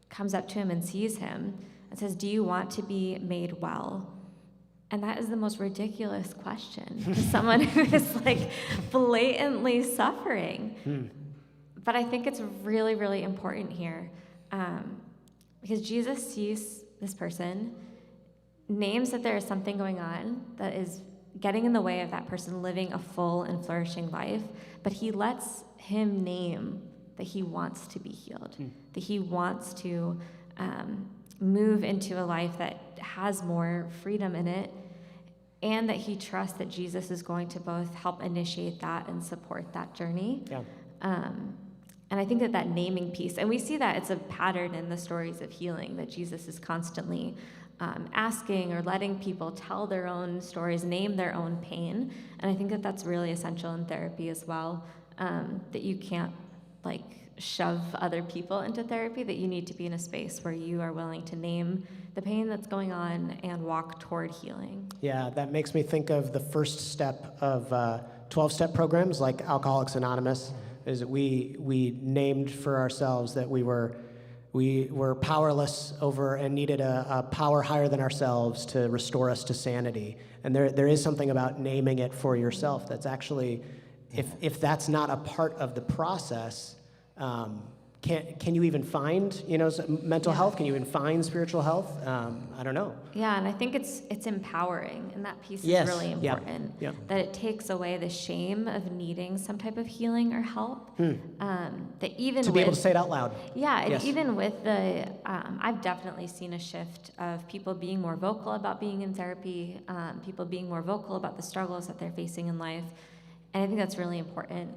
comes up to him and sees him and says, "Do you want to be made well?" And that is the most ridiculous question to someone who is like blatantly suffering. But I think it's really, really important here, because Jesus sees this person, names that there is something going on that is getting in the way of that person living a full and flourishing life, but he lets him name that he wants to be healed, that he wants to move into a life that has more freedom in it, and that he trusts that Jesus is going to both help initiate that and support that journey. Yeah. And I think that naming piece, and we see that it's a pattern in the stories of healing, that Jesus is constantly asking or letting people tell their own stories, name their own pain. And I think that that's really essential in therapy as well, that you can't like shove other people into therapy, that you need to be in a space where you are willing to name the pain that's going on and walk toward healing. Yeah, that makes me think of the first step of 12-step programs like Alcoholics Anonymous, is that we named for ourselves that we were powerless over and needed a power higher than ourselves to restore us to sanity. And there is something about naming it for yourself that's actually, if that's not a part of the process, can you even find, mental health? Can you even find spiritual health? I don't know. Yeah, and I think it's empowering, and that piece Yes, is really yeah, important. yeah. That it takes away the shame of needing some type of healing or help. That even To be able to say it out loud. Yeah, and Yes. even with the, I've definitely seen a shift of people being more vocal about being in therapy, people being more vocal about the struggles that they're facing in life, and I think that's really important.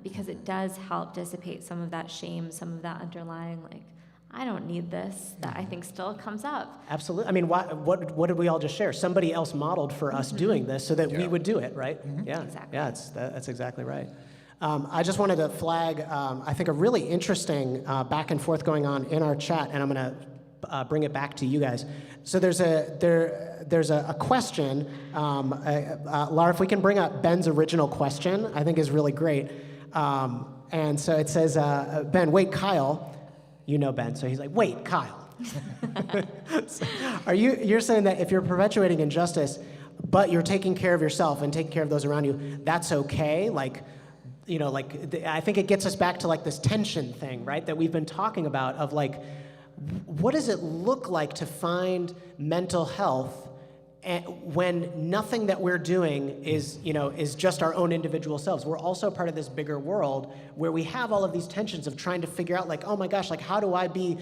Because it does help dissipate some of that shame, some of that underlying, like, I don't need this, that I think still comes up. Absolutely. I mean, what did we all just share? Somebody else modeled for us doing this so that we would do it, right? Yeah. Exactly. Yeah, that's exactly right. I just wanted to flag, I think, a really interesting back and forth going on in our chat, and I'm going to bring it back to you guys. So there's a question. Laura, if we can bring up Ben's original question, I think is really great. And so it says, Ben, wait, Kyle. You know Ben, so he's like, wait, Kyle. So you're saying that if you're perpetuating injustice, but you're taking care of yourself and taking care of those around you, that's okay? I think it gets us back to like this tension thing, right? That we've been talking about of like, what does it look like to find mental health when nothing that we're doing is just our own individual selves? We're also part of this bigger world where we have all of these tensions of trying to figure out like, oh my gosh, like how do I be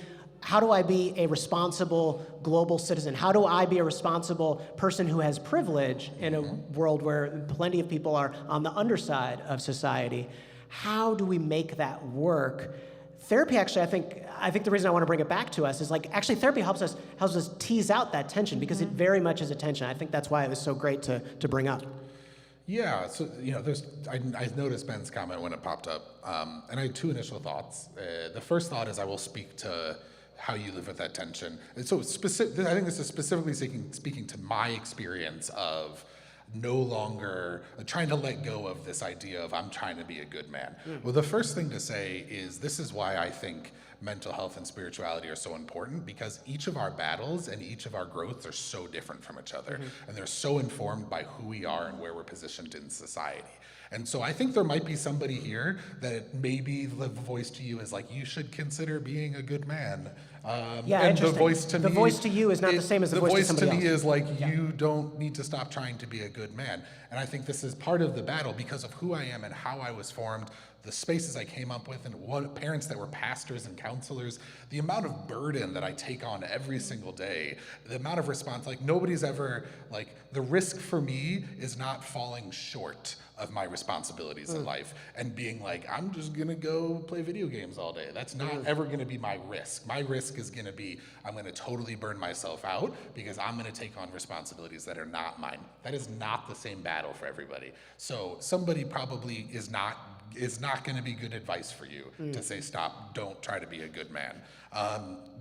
a responsible global citizen? How do I be a responsible person who has privilege in a world where plenty of people are on the underside of society? How do we make that work? Therapy, actually, I think the reason I want to bring it back to us is like, actually, therapy helps us tease out that tension, because it very much is a tension. I think that's why it was so great to bring up. Yeah, so I noticed Ben's comment when it popped up, and I had two initial thoughts. The first thought is I will speak to how you live with that tension. And so I think this is specifically speaking to my experience of no longer trying to let go of this idea of I'm trying to be a good man. Well, the first thing to say is this is why I think mental health and spirituality are so important, because each of our battles and each of our growths are so different from each other, and they're so informed by who we are and where we're positioned in society. And so I think there might be somebody here that maybe the voice to you is like, you should consider being a good man. Yeah, and interesting. the voice to The me, voice to you is not the same as the voice to somebody me else. is like, you don't need to stop trying to be a good man. And I think this is part of the battle because of who I am and how I was formed, the spaces I came up with, and what parents that were pastors and counselors, the amount of burden that I take on every single day, the amount of response, like nobody's ever, like the risk for me is not falling short of my responsibilities in life and being like, I'm just gonna go play video games all day. That's not ever gonna be my risk. My risk is gonna be, I'm gonna totally burn myself out because I'm gonna take on responsibilities that are not mine. That is not the same battle for everybody. So somebody probably is not gonna be good advice for you to say, stop, don't try to be a good man.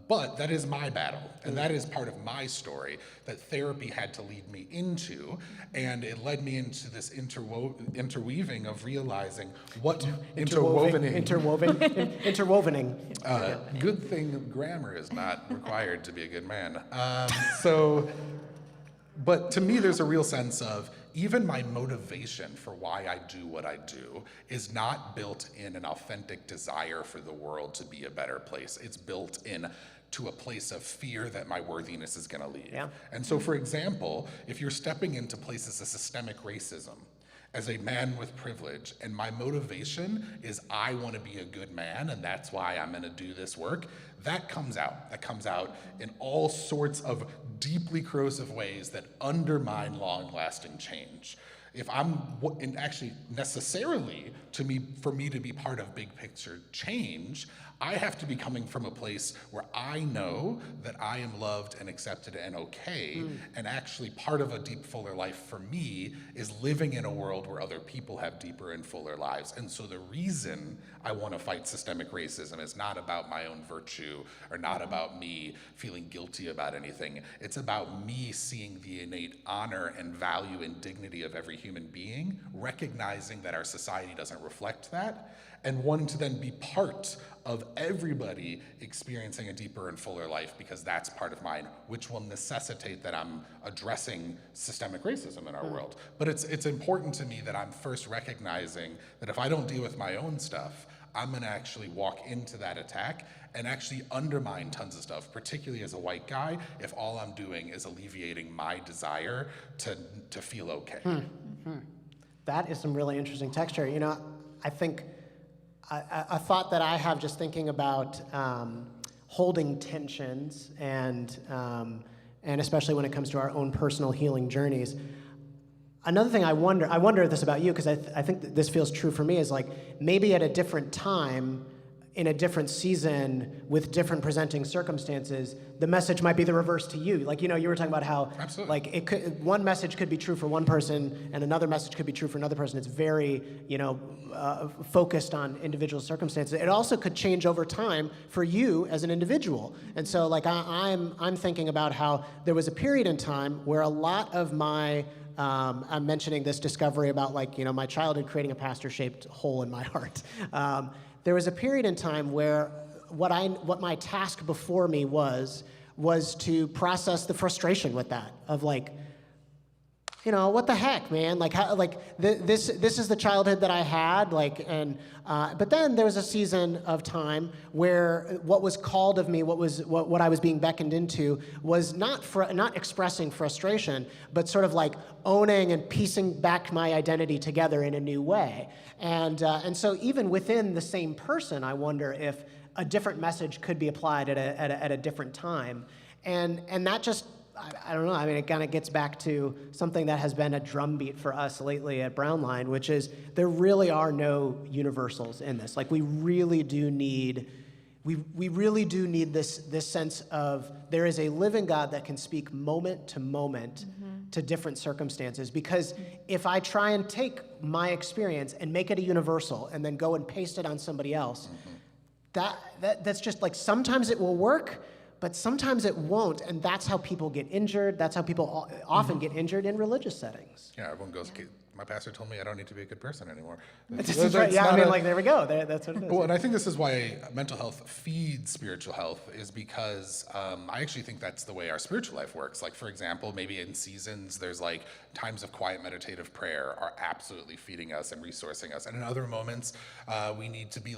But that is my battle, and that is part of my story that therapy had to lead me into, and it led me into this interweaving of realizing what interwovening. Good thing grammar is not required to be a good man. But to me, there's a real sense of even my motivation for why I do what I do is not built in an authentic desire for the world to be a better place. It's built in to a place of fear that my worthiness is going to leave. Yeah. And so, for example, if you're stepping into places of systemic racism, as a man with privilege, and my motivation is I want to be a good man, and that's why I'm going to do this work, that comes out. That comes out in all sorts of deeply corrosive ways that undermine long-lasting change. If I'm, and actually necessarily for me to be part of big picture change, I have to be coming from a place where I know that I am loved and accepted and okay, and actually part of a deep, fuller life for me is living in a world where other people have deeper and fuller lives. And so the reason I want to fight systemic racism is not about my own virtue or not about me feeling guilty about anything. It's about me seeing the innate honor and value and dignity of every human being, recognizing that our society doesn't reflect that, and wanting to then be part of everybody experiencing a deeper and fuller life because that's part of mine, which will necessitate that I'm addressing systemic racism in our world. But it's important to me that I'm first recognizing that if I don't deal with my own stuff, I'm gonna actually walk into that attack and actually undermine tons of stuff, particularly as a white guy, if all I'm doing is alleviating my desire to feel okay. That is some really interesting texture. You know, I think a thought that I have just thinking about holding tensions and especially when it comes to our own personal healing journeys. Another thing I wonder this about you, because I think that this feels true for me, is like maybe at a different time, in a different season, with different presenting circumstances, the message might be the reverse to you. Like, you know, you were talking about how Absolutely. like one message could be true for one person and another message could be true for another person. It's very, focused on individual circumstances. It also could change over time for you as an individual. And so like I'm thinking about how there was a period in time where a lot of my I'm mentioning this discovery about my childhood creating a pastor-shaped hole in my heart. There was a period in time where what my task before me was to process the frustration with that of what the heck, man? This is the childhood that I had, but then there was a season of time where what was called of me, what I was being beckoned into, was not expressing frustration, but sort of like owning and piecing back my identity together in a new way. And so even within the same person, I wonder if a different message could be applied at a different time, and that just. I don't know. I mean, it kind of gets back to something that has been a drumbeat for us lately at Brownline, which is there really are no universals in this. Like, we really do need this sense of there is a living God that can speak moment to moment to different circumstances. Because if I try and take my experience and make it a universal and then go and paste it on somebody else, that's just like sometimes it will work. But sometimes it won't, and that's how people get injured. That's how people often get injured in religious settings. Yeah, everyone goes, my pastor told me I don't need to be a good person anymore. That's right. Yeah, there we go. That's what it is. Well, and I think this is why mental health feeds spiritual health, is because I actually think that's the way our spiritual life works. Like, for example, maybe in seasons, there's times of quiet meditative prayer are absolutely feeding us and resourcing us. And in other moments, we need to be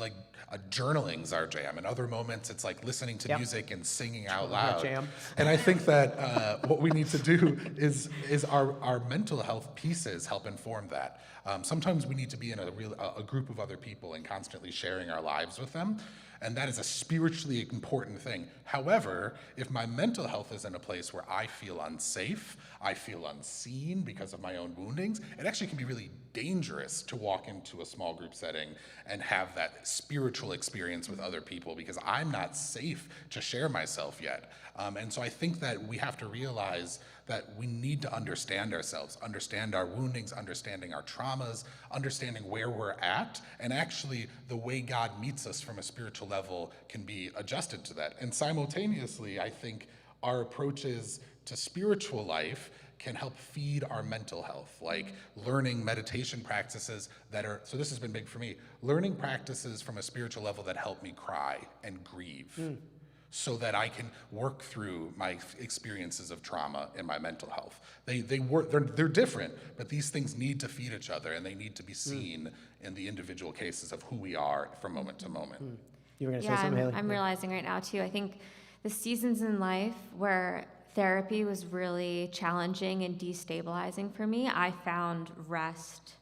journaling's our jam. In other moments, it's like listening to music and singing out loud. Jam. And I think that what we need to do is our mental health pieces help inform that. Sometimes we need to be in a group of other people and constantly sharing our lives with them. And that is a spiritually important thing. However, if my mental health is in a place where I feel unsafe, I feel unseen because of my own woundings, it actually can be really dangerous to walk into a small group setting and have that spiritual experience with other people because I'm not safe to share myself yet. And so I think that we have to realize that we need to understand ourselves, understand our woundings, understanding our traumas, understanding where we're at, and actually the way God meets us from a spiritual level can be adjusted to that. And simultaneously, I think our approaches to spiritual life can help feed our mental health, like learning meditation practices that are, so this has been big for me, learning practices from a spiritual level that help me cry and grieve. So that I can work through my experiences of trauma in my mental health. They're different, but these things need to feed each other, and they need to be seen in the individual cases of who we are from moment to moment. You were going to say something, Hayley? I'm realizing right now too. I think the seasons in life where therapy was really challenging and destabilizing for me, I found rest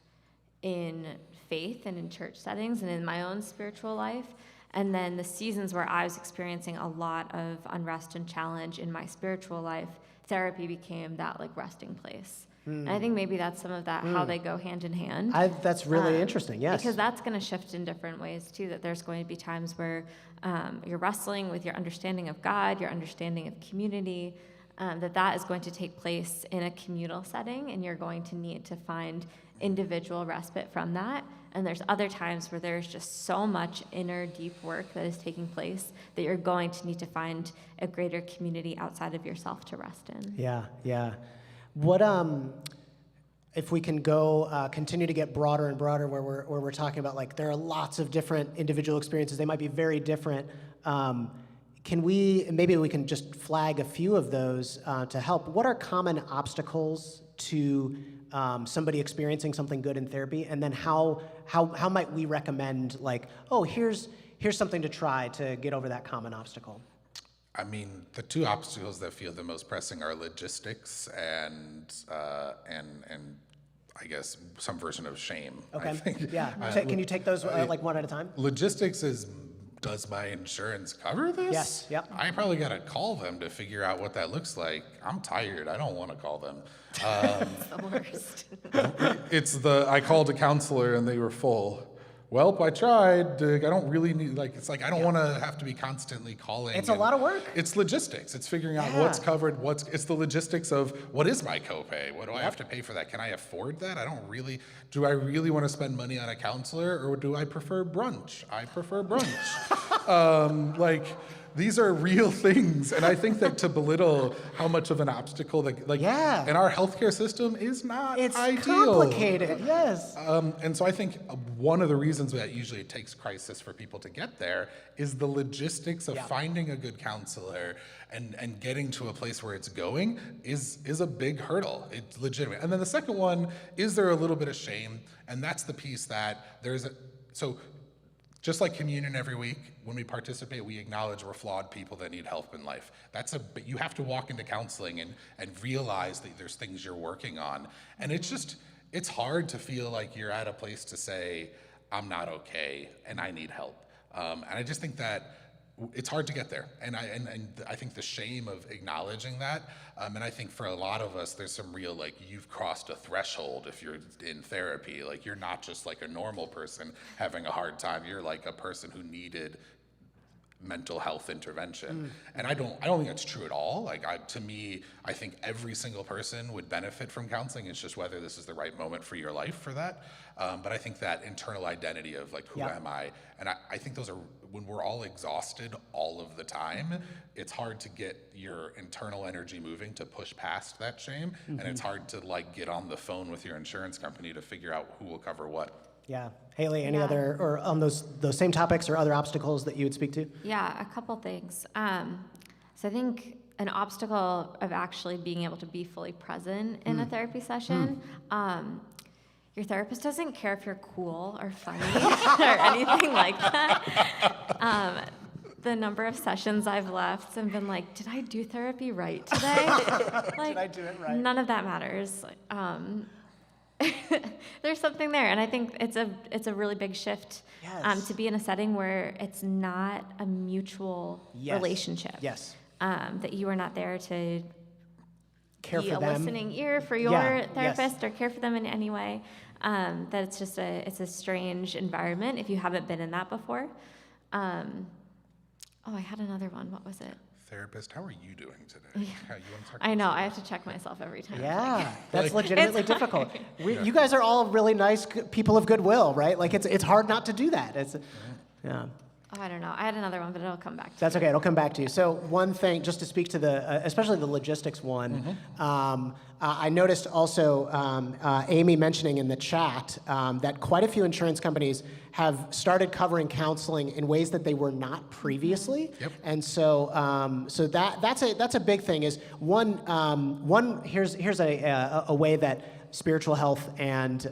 in faith and in church settings and in my own spiritual life. And then the seasons where I was experiencing a lot of unrest and challenge in my spiritual life, therapy became that like resting place. And I think maybe that's some of that, how they go hand in hand. That's really interesting, yes. Because that's going to shift in different ways too, that there's going to be times where you're wrestling with your understanding of God, your understanding of community, that is going to take place in a communal setting, and you're going to need to find individual respite from that. And there's other times where there's just so much inner deep work that is taking place that you're going to need to find a greater community outside of yourself to rest in. Yeah. What if we can go continue to get broader and broader, where we're talking about like there are lots of different individual experiences. They might be very different. Maybe we can just flag a few of those to help. What are common obstacles to somebody experiencing something good in therapy, and then how might we recommend, like, oh, here's something to try to get over that common obstacle? I mean, the two obstacles that feel the most pressing are logistics and I guess some version of shame. Okay. I think. Yeah. Can you take those like one at a time? Logistics is, does my insurance cover this? Yes, yep. I probably got to call them to figure out what that looks like. I'm tired. I don't want to call them. It's the worst. I called a counselor and they were full. Well, I tried. I don't really need, it's like I don't want to have to be constantly calling. It's a lot of work. It's logistics. It's figuring out what's covered, it's the logistics of what is my copay? What do I have to pay for that? Can I afford that? Do I really want to spend money on a counselor, or do I prefer brunch? I prefer brunch. These are real things, and I think that to belittle how much of an obstacle in our healthcare system is not it's ideal. It's complicated, yes. And so I think one of the reasons that usually it takes crisis for people to get there is the logistics of finding a good counselor and getting to a place where it's going is a big hurdle. It's legitimate. And then the second one, is there a little bit of shame? And that's the piece that just like communion every week, when we participate, we acknowledge we're flawed people that need help in life. But you have to walk into counseling and realize that there's things you're working on. And it's hard to feel like you're at a place to say, I'm not okay and I need help. And I just think that it's hard to get there. And I think the shame of acknowledging that, and I think for a lot of us, there's some real, you've crossed a threshold if you're in therapy. You're not just like a normal person having a hard time. You're like a person who needed mental health intervention. And I don't think that's true at all. To me, I think every single person would benefit from counseling. It's just whether this is the right moment for your life for that. But I think that internal identity of who am I? And I think those are, when we're all exhausted all of the time, it's hard to get your internal energy moving to push past that shame. And it's hard to get on the phone with your insurance company to figure out who will cover what. Yeah. Hayley, any other, or on those same topics or other obstacles that you would speak to? Yeah, a couple things. So I think an obstacle of actually being able to be fully present in a therapy session, your therapist doesn't care if you're cool or funny or anything like that. The number of sessions I've left and been like, did I do therapy right today? Did I do it right? None of that matters. there's something there, and I think it's a really big shift Yes. to be in a setting where it's not a mutual Yes. relationship. Yes. That you are not there to Care be for a them. listening ear for your Yeah, yes. therapist or care for them in any way. That it's just it's a strange environment if you haven't been in that before. I had another one. What was it? Therapist, how are you doing today? Yeah, you want to talk I know. I have to check myself every time. Yeah, that's legitimately It's difficult. You guys are all really nice people of goodwill, right? Like it's hard not to do that. Yeah. Oh, I don't know. I had another one, but it'll come back to That's okay. It'll come back to you. So one thing, just to speak to the, especially the logistics one, I noticed also Amy mentioning in the chat that quite a few insurance companies have started covering counseling in ways that they were not previously. Yep. And so, that's a big thing. Is here's a way that spiritual health and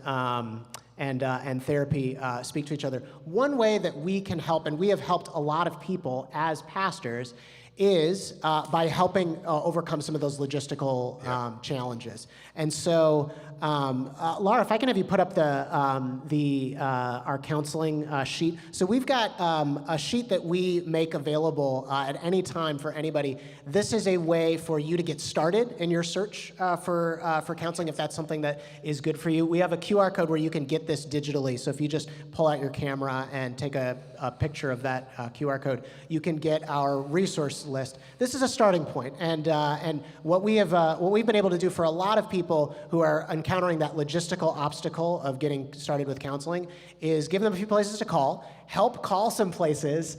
therapy speak to each other. One way that we can help, and we have helped a lot of people as pastors, is by helping overcome some of those logistical challenges. And so, Laura, if I can have you put up our counseling sheet. So we've got a sheet that we make available at any time for anybody. This is a way for you to get started in your search for counseling, if that's something that is good for you. We have a QR code where you can get this digitally. So if you just pull out your camera and take a picture of that QR code, you can get our resource list. This is a starting point, and what we've been able to do for a lot of people who are encountering that logistical obstacle of getting started with counseling is give them a few places to call, help call some places,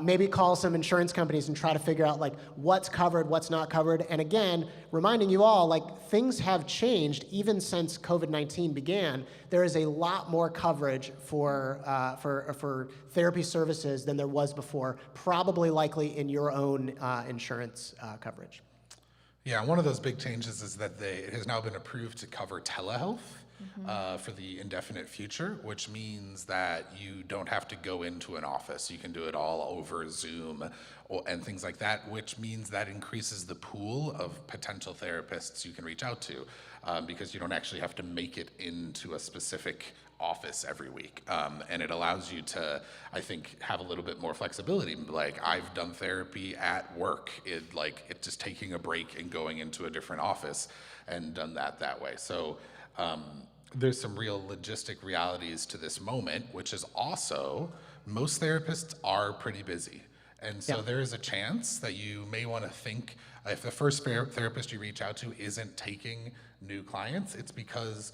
maybe call some insurance companies and try to figure out like what's covered, what's not covered, and again, reminding you all like things have changed even since COVID-19 began. There is a lot more coverage for therapy services than there was before, probably likely in your own insurance coverage. Yeah, one of those big changes is that it has now been approved to cover telehealth for the indefinite future, which means that you don't have to go into an office. You can do it all over Zoom and things like that, which means that increases the pool of potential therapists you can reach out to because you don't actually have to make it into a specific office every week. And it allows you to, I think, have a little bit more flexibility. Like I've done therapy at work, it's just taking a break and going into a different office and done that way. So there's some real logistic realities to this moment, which is also most therapists are pretty busy. And so there is a chance that you may want to think if the first therapist you reach out to isn't taking new clients, it's because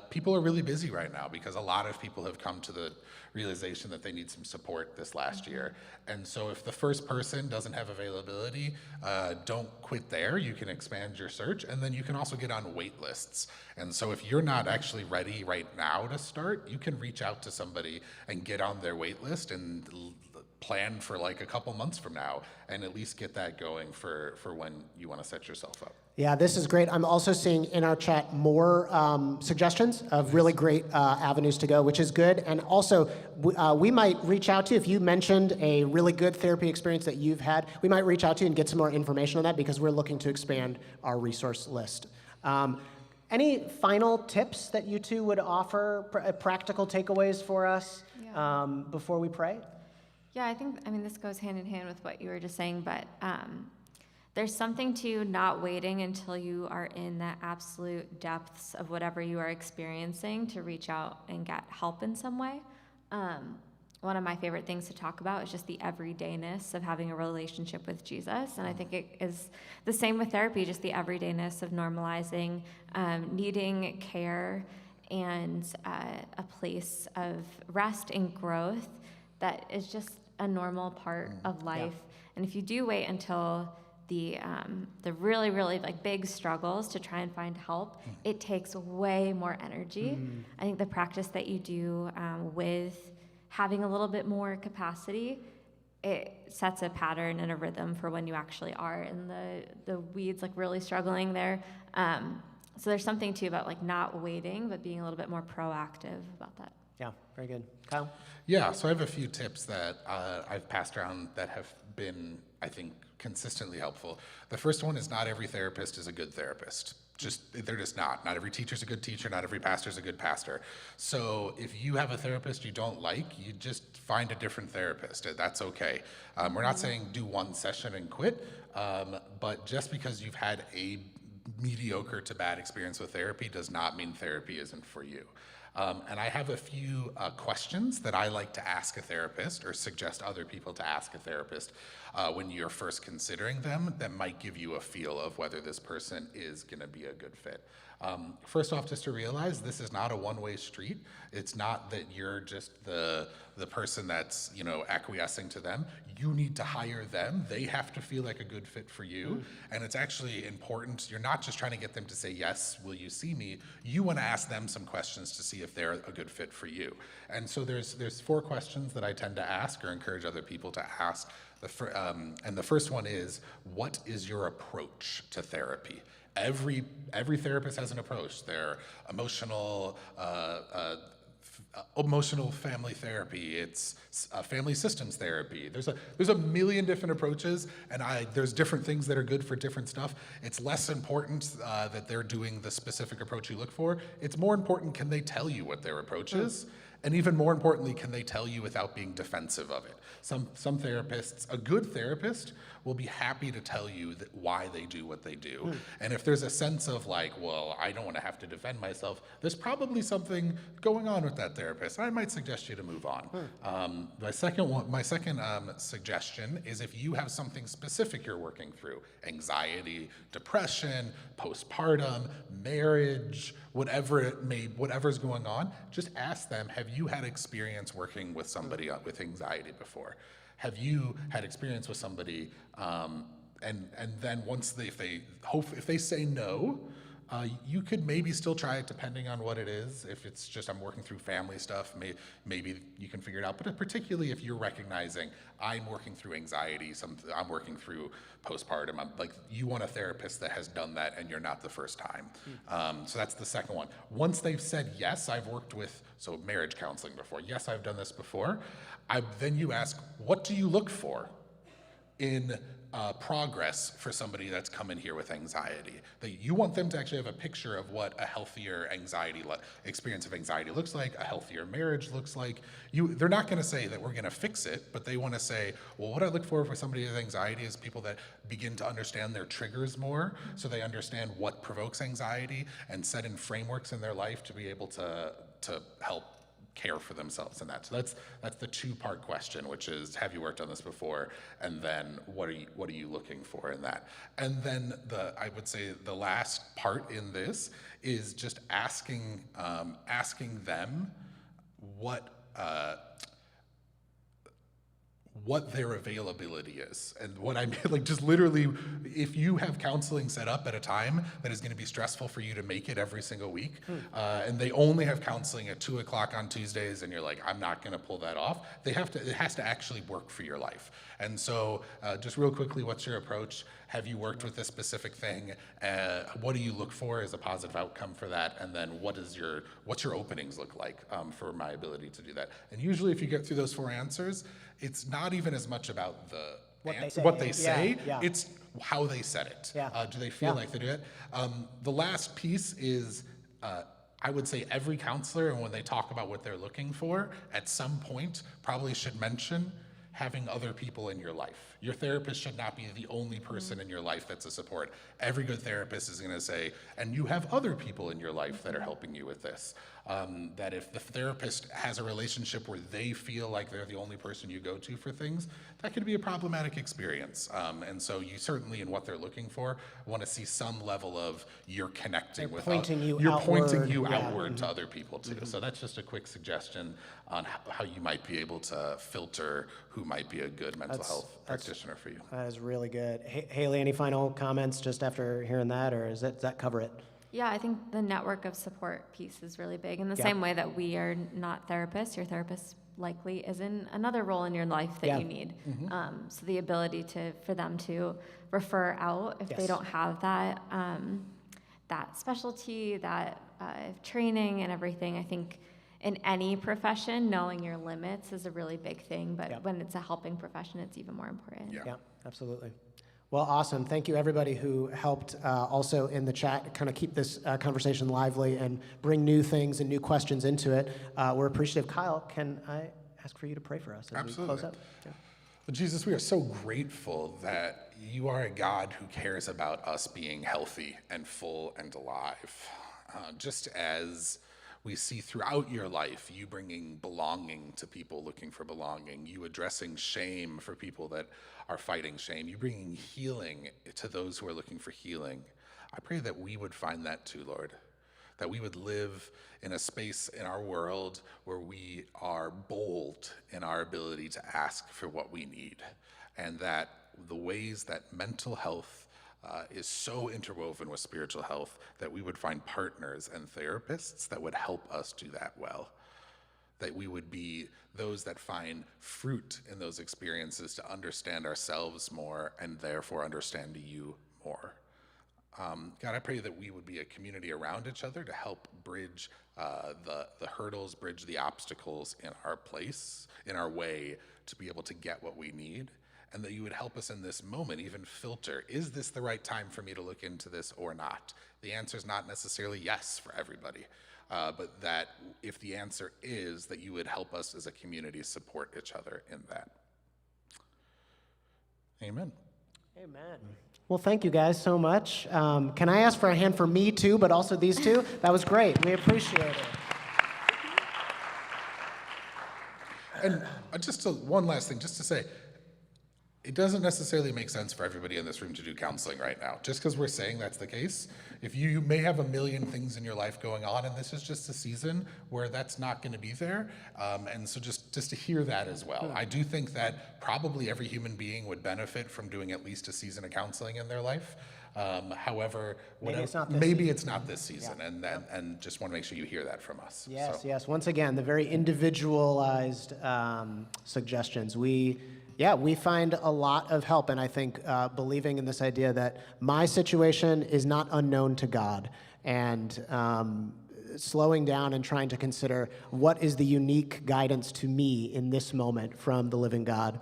people are really busy right now because a lot of people have come to the realization that they need some support this last year. And so if the first person doesn't have availability, don't quit there. You can expand your search, and then you can also get on wait lists. And so if you're not actually ready right now to start, you can reach out to somebody and get on their wait list and plan for like a couple months from now and at least get that going for when you want to set yourself up. Yeah, this is great. I'm also seeing in our chat more suggestions of really great avenues to go, which is good. And also, we might reach out to you if you mentioned a really good therapy experience that you've had. We might reach out to you and get some more information on that because we're looking to expand our resource list. Any final tips that you two would offer, practical takeaways for us before we pray? Yeah, I mean, this goes hand in hand with what you were just saying, but there's something to not waiting until you are in the absolute depths of whatever you are experiencing to reach out and get help in some way. One of my favorite things to talk about is just the everydayness of having a relationship with Jesus. And I think it is the same with therapy, just the everydayness of normalizing, needing care and a place of rest and growth that is just a normal part of life. And if you do wait until the really, really like big struggles to try and find help, it takes way more energy. I think the practice that you do with having a little bit more capacity, it sets a pattern and a rhythm for when you actually are in the weeds, like really struggling there. So there's something too about like not waiting, but being a little bit more proactive about that. Yeah, very good. Kyle? Yeah, so I have a few tips that I've passed around that have been, I think, consistently helpful. The first one is not every therapist is a good therapist. They're just not. Not every teacher's a good teacher, not every pastor's a good pastor. So if you have a therapist you don't like, you just find a different therapist. That's okay. We're not saying do one session and quit, but just because you've had a mediocre to bad experience with therapy does not mean therapy isn't for you. And I have a few questions that I like to ask a therapist, or suggest other people to ask a therapist when you're first considering them, that might give you a feel of whether this person is going to be a good fit. First off, just to realize this is not a one-way street. It's not that you're just the person that's, acquiescing to them. You need to hire them. They have to feel like a good fit for you. And it's actually important. You're not just trying to get them to say, yes, will you see me? You want to ask them some questions to see if they're a good fit for you. And so there's 4 questions that I tend to ask or encourage other people to ask. And the first one is, what is your approach to therapy? Every therapist has an approach. Their emotional family therapy. It's family systems therapy. There's a million different approaches, and there's different things that are good for different stuff. It's less important that they're doing the specific approach you look for. It's more important, can they tell you what their approach is? And even more importantly, can they tell you without being defensive of it? Some therapists, a good therapist, will be happy to tell you why they do what they do. And if there's a sense of like, well, I don't want to have to defend myself, there's probably something going on with that therapist. I might suggest you to move on. My second suggestion is, if you have something specific you're working through, anxiety, depression, postpartum, marriage, whatever's going on, just ask them, have you had experience working with somebody with anxiety before? Have you had experience with somebody, and then if they say no, you could maybe still try it depending on what it is. If it's just, I'm working through family stuff, maybe you can figure it out. But particularly if you're recognizing, I'm working through anxiety, I'm working through postpartum, you want a therapist that has done that and you're not the first time. So that's the second one. Once they've said, yes, I've worked with marriage counseling before, yes, I've done this before, then you ask, what do you look for in progress for somebody that's come in here with anxiety? That you want them to actually have a picture of what a healthier experience of anxiety looks like, a healthier marriage looks like. They're not going to say that we're going to fix it, but they want to say, well, what I look for somebody with anxiety is people that begin to understand their triggers more, so they understand what provokes anxiety and set in frameworks in their life to be able to help care for themselves in that. So that's the 2-part question, which is, have you worked on this before? And then what are you looking for in that? And then I would say the last part in this is just asking them what their availability is. And what I mean, just literally, if you have counseling set up at a time that is going to be stressful for you to make it every single week, and they only have counseling at 2:00 on Tuesdays, and you're like, I'm not going to pull that off, it has to actually work for your life. And so just real quickly, what's your approach? Have you worked with this specific thing? What do you look for as a positive outcome for that? And then what's your openings look like for my ability to do that? And usually if you get through those 4 answers, it's not even as much about what they say. Yeah. It's how they said it. Yeah. Do they feel like they do it? The last piece is, I would say every counselor, and when they talk about what they're looking for, at some point probably should mention having other people in your life. Your therapist should not be the only person in your life that's a support. Every good therapist is going to say, and you have other people in your life that are helping you with this. That if the therapist has a relationship where they feel like they're the only person you go to for things, that could be a problematic experience. And so you certainly, in what they're looking for, want to see some level of you're connecting with pointing you you're outward. pointing you outward to other people too. So that's just a quick suggestion on how you might be able to filter who might be a good mental health practitioner for you. That is really good. Hayley, any final comments just after hearing that, or does that cover it? Yeah, I think the network of support piece is really big. In the same way that we are not therapists, your therapist likely is in another role in your life that you need. So the ability for them to refer out if they don't have that specialty, that training and everything. I think in any profession, knowing your limits is a really big thing. But when it's a helping profession, it's even more important. Yeah. Yeah, absolutely. Well, awesome. Thank you, everybody who helped also in the chat kind of keep this conversation lively and bring new things and new questions into it. We're appreciative. Kyle, can I ask for you to pray for us as Absolutely. we close up? Yeah. Well, Jesus, we are so grateful that you are a God who cares about us being healthy and full and alive. Just as we see throughout your life, you bringing belonging to people looking for belonging, you addressing shame for people that are fighting shame, you bringing healing to those who are looking for healing. I pray that we would find that too, Lord, that we would live in a space in our world where we are bold in our ability to ask for what we need, and that the ways that mental health is so interwoven with spiritual health, that we would find partners and therapists that would help us do that well. That we would be those that find fruit in those experiences to understand ourselves more and therefore understand you more. God, I pray that we would be a community around each other to help bridge the hurdles, bridge the obstacles in our place, in our way, to be able to get what we need. And that you would help us in this moment even filter, is this the right time for me to look into this or not? The answer is not necessarily yes for everybody, but that if the answer is, that you would help us as a community support each other in that. Amen. Amen. Well, thank you guys so much. Can I ask for a hand for me too, but also these two? That was great. We appreciate it. And just one last thing, just to say, it doesn't necessarily make sense for everybody in this room to do counseling right now. Just because we're saying that's the case, if you may have a million things in your life going on, and this is just a season where that's not going to be there, and so just to hear that as well. I do think that probably every human being would benefit from doing at least a season of counseling in their life. However, maybe it's not this season, yeah. and just want to make sure you hear that from us. Yes, yes. Once again, the very individualized suggestions. We find a lot of help, and I think believing in this idea that my situation is not unknown to God, and slowing down and trying to consider what is the unique guidance to me in this moment from the living God.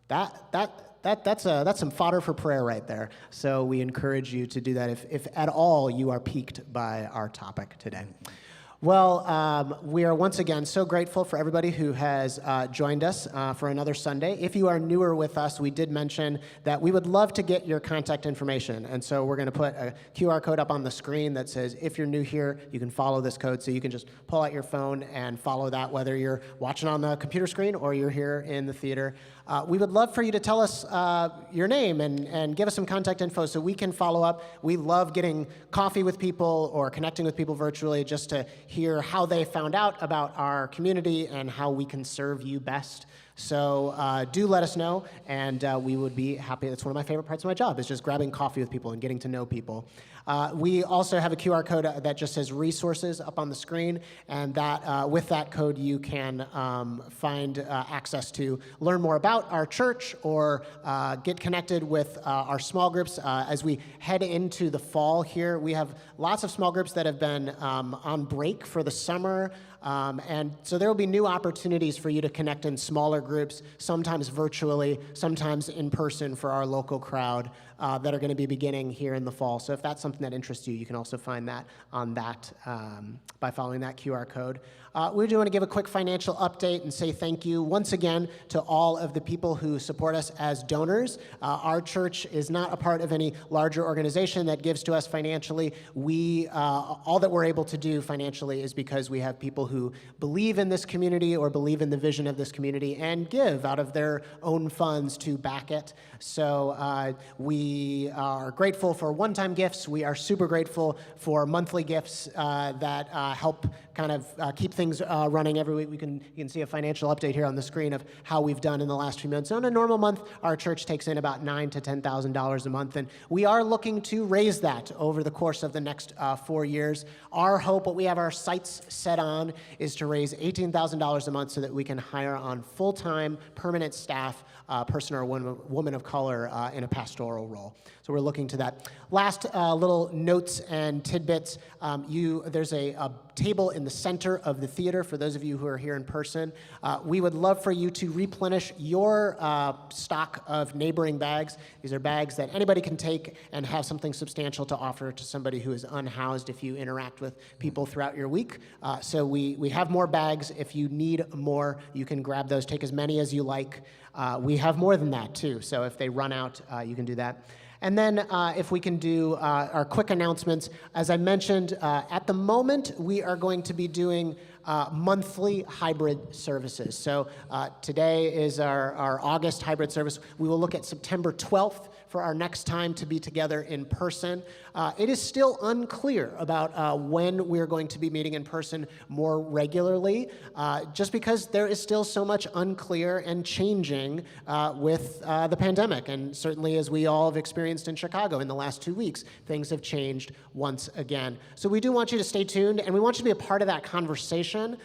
That's some fodder for prayer right there. So we encourage you to do that if at all you are piqued by our topic today. Well, we are once again so grateful for everybody who has joined us for another Sunday. If you are newer with us, we did mention that we would love to get your contact information. And so we're going to put a QR code up on the screen that says, if you're new here, you can follow this code. So you can just pull out your phone and follow that, whether you're watching on the computer screen or you're here in the theater. We would love for you to tell us your name and give us some contact info so we can follow up. We love getting coffee with people or connecting with people virtually just to hear how they found out about our community and how we can serve you best. So do let us know, and we would be happy. That's one of my favorite parts of my job, is just grabbing coffee with people and getting to know people. We also have a QR code that just says resources up on the screen, and that with that code you can find access to learn more about our church or get connected with our small groups. As we head into the fall here, we have lots of small groups that have been on break for the summer. And so there will be new opportunities for you to connect in smaller groups, sometimes virtually, sometimes in person for our local crowd that are going to be beginning here in the fall. So if that's something that interests you, you can also find that on that by following that QR code. We do want to give a quick financial update and say thank you once again to all of the people who support us as donors. Our church is not a part of any larger organization that gives to us financially. We all that we're able to do financially is because we have people who believe in this community or believe in the vision of this community and give out of their own funds to back it. So we are grateful for one-time gifts. We are super grateful for monthly gifts that help kind of keep things running every week. You can see a financial update here on the screen of how we've done in the last few months. So in a normal month, our church takes in about $9,000 to $10,000 a month, and we are looking to raise that over the course of the next 4 years. Our hope, what we have our sights set on, is to raise $18,000 a month so that we can hire on full-time permanent staff, person or woman of color in a pastoral role. So we're looking to that. Last little notes and tidbits. There's a table in the center of the theater for those of you who are here in person. We would love for you to replenish your stock of neighboring bags. These are bags that anybody can take and have something substantial to offer to somebody who is unhoused if you interact with people throughout your week. So we have more bags. If you need more, you can grab those. Take as many as you like. We have more than that, too. So if they run out, you can do that. And then if we can do our quick announcements. As I mentioned, at the moment, we are going to be doing monthly hybrid services. So today is our August hybrid service. We will look at September 12th for our next time to be together in person. It is still unclear about when we're going to be meeting in person more regularly, just because there is still so much unclear and changing with the pandemic. And certainly as we all have experienced in Chicago in the last 2 weeks, things have changed once again. So we do want you to stay tuned, and we want you to be a part of that conversation.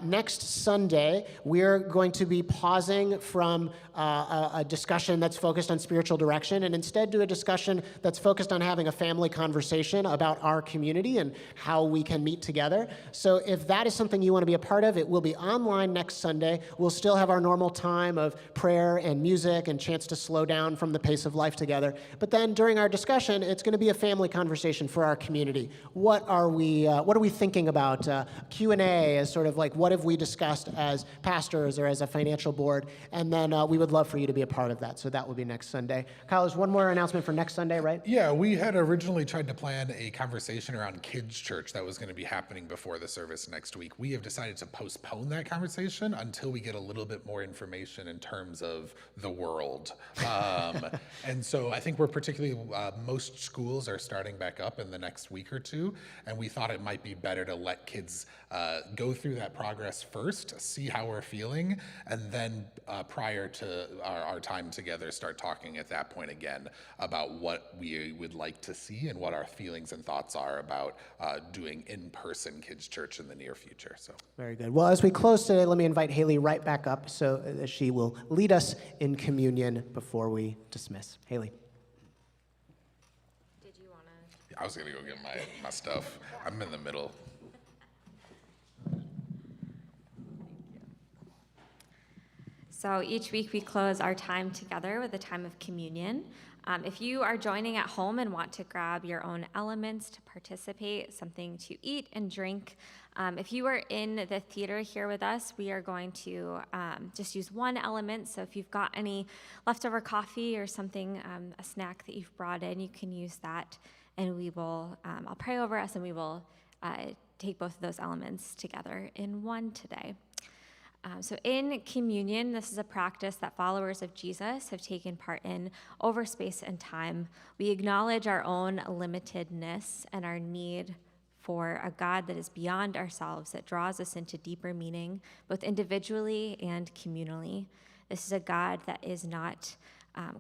Next Sunday, we're going to be pausing from a discussion that's focused on spiritual direction and instead do a discussion that's focused on having a family conversation about our community and how we can meet together. So if that is something you want to be a part of, it will be online next Sunday. We'll still have our normal time of prayer and music and chance to slow down from the pace of life together. But then during our discussion, it's going to be a family conversation for our community. What are we thinking about? Q&A as sort of like, what have we discussed as pastors or as a financial board? And then we would love for you to be a part of that. So that will be next Sunday. Kyle, there's one more announcement for next Sunday, right? Yeah, we had originally tried to plan a conversation around kids' church that was going to be happening before the service next week. We have decided to postpone that conversation until we get a little bit more information in terms of the world. And so I think we're particularly, most schools are starting back up in the next week or two, and we thought it might be better to let kids go through that progress first, see how we're feeling, and then prior to our time together, start talking at that point again about what we would like to see and what our feelings and thoughts are about doing in-person kids' church in the near future. So Very good. Well, as we close today, let me invite Hayley right back up so that she will lead us in communion before we dismiss. Hayley. Did you want to? I was going to go get my stuff. I'm in the middle. So each week we close our time together with a time of communion. If you are joining at home and want to grab your own elements to participate, something to eat and drink, if you are in the theater here with us, we are going to just use one element. So if you've got any leftover coffee or something, a snack that you've brought in, you can use that. And we will, I'll pray over us and we will take both of those elements together in one today. So in communion, this is a practice that followers of Jesus have taken part in over space and time. We acknowledge our own limitedness and our need for a God that is beyond ourselves, that draws us into deeper meaning, both individually and communally. This is a God that is not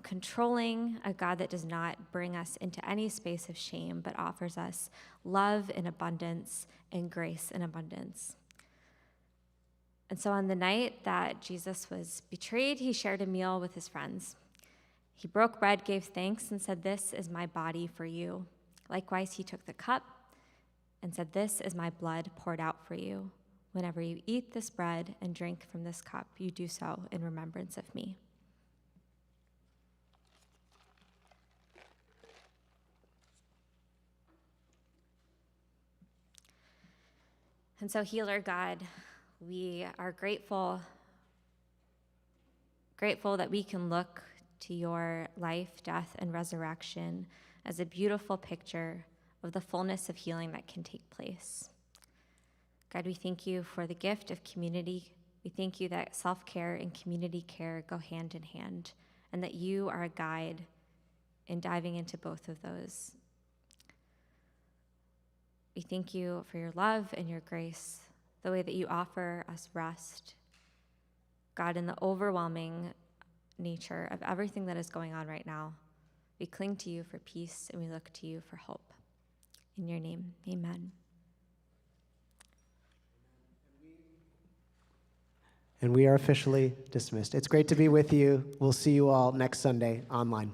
controlling, a God that does not bring us into any space of shame, but offers us love in abundance and grace in abundance. And so on the night that Jesus was betrayed, he shared a meal with his friends. He broke bread, gave thanks, and said, "This is my body for you." Likewise, he took the cup and said, "This is my blood poured out for you. Whenever you eat this bread and drink from this cup, you do so in remembrance of me." And so, Healer God, we are grateful that we can look to your life, death, and resurrection as a beautiful picture of the fullness of healing that can take place. God, we thank you for the gift of community. We thank you that self-care and community care go hand in hand, and that you are a guide in diving into both of those. We thank you for your love and your grace, the way that you offer us rest. God, in the overwhelming nature of everything that is going on right now, we cling to you for peace and we look to you for hope. In your name, amen. And we are officially dismissed. It's great to be with you. We'll see you all next Sunday online.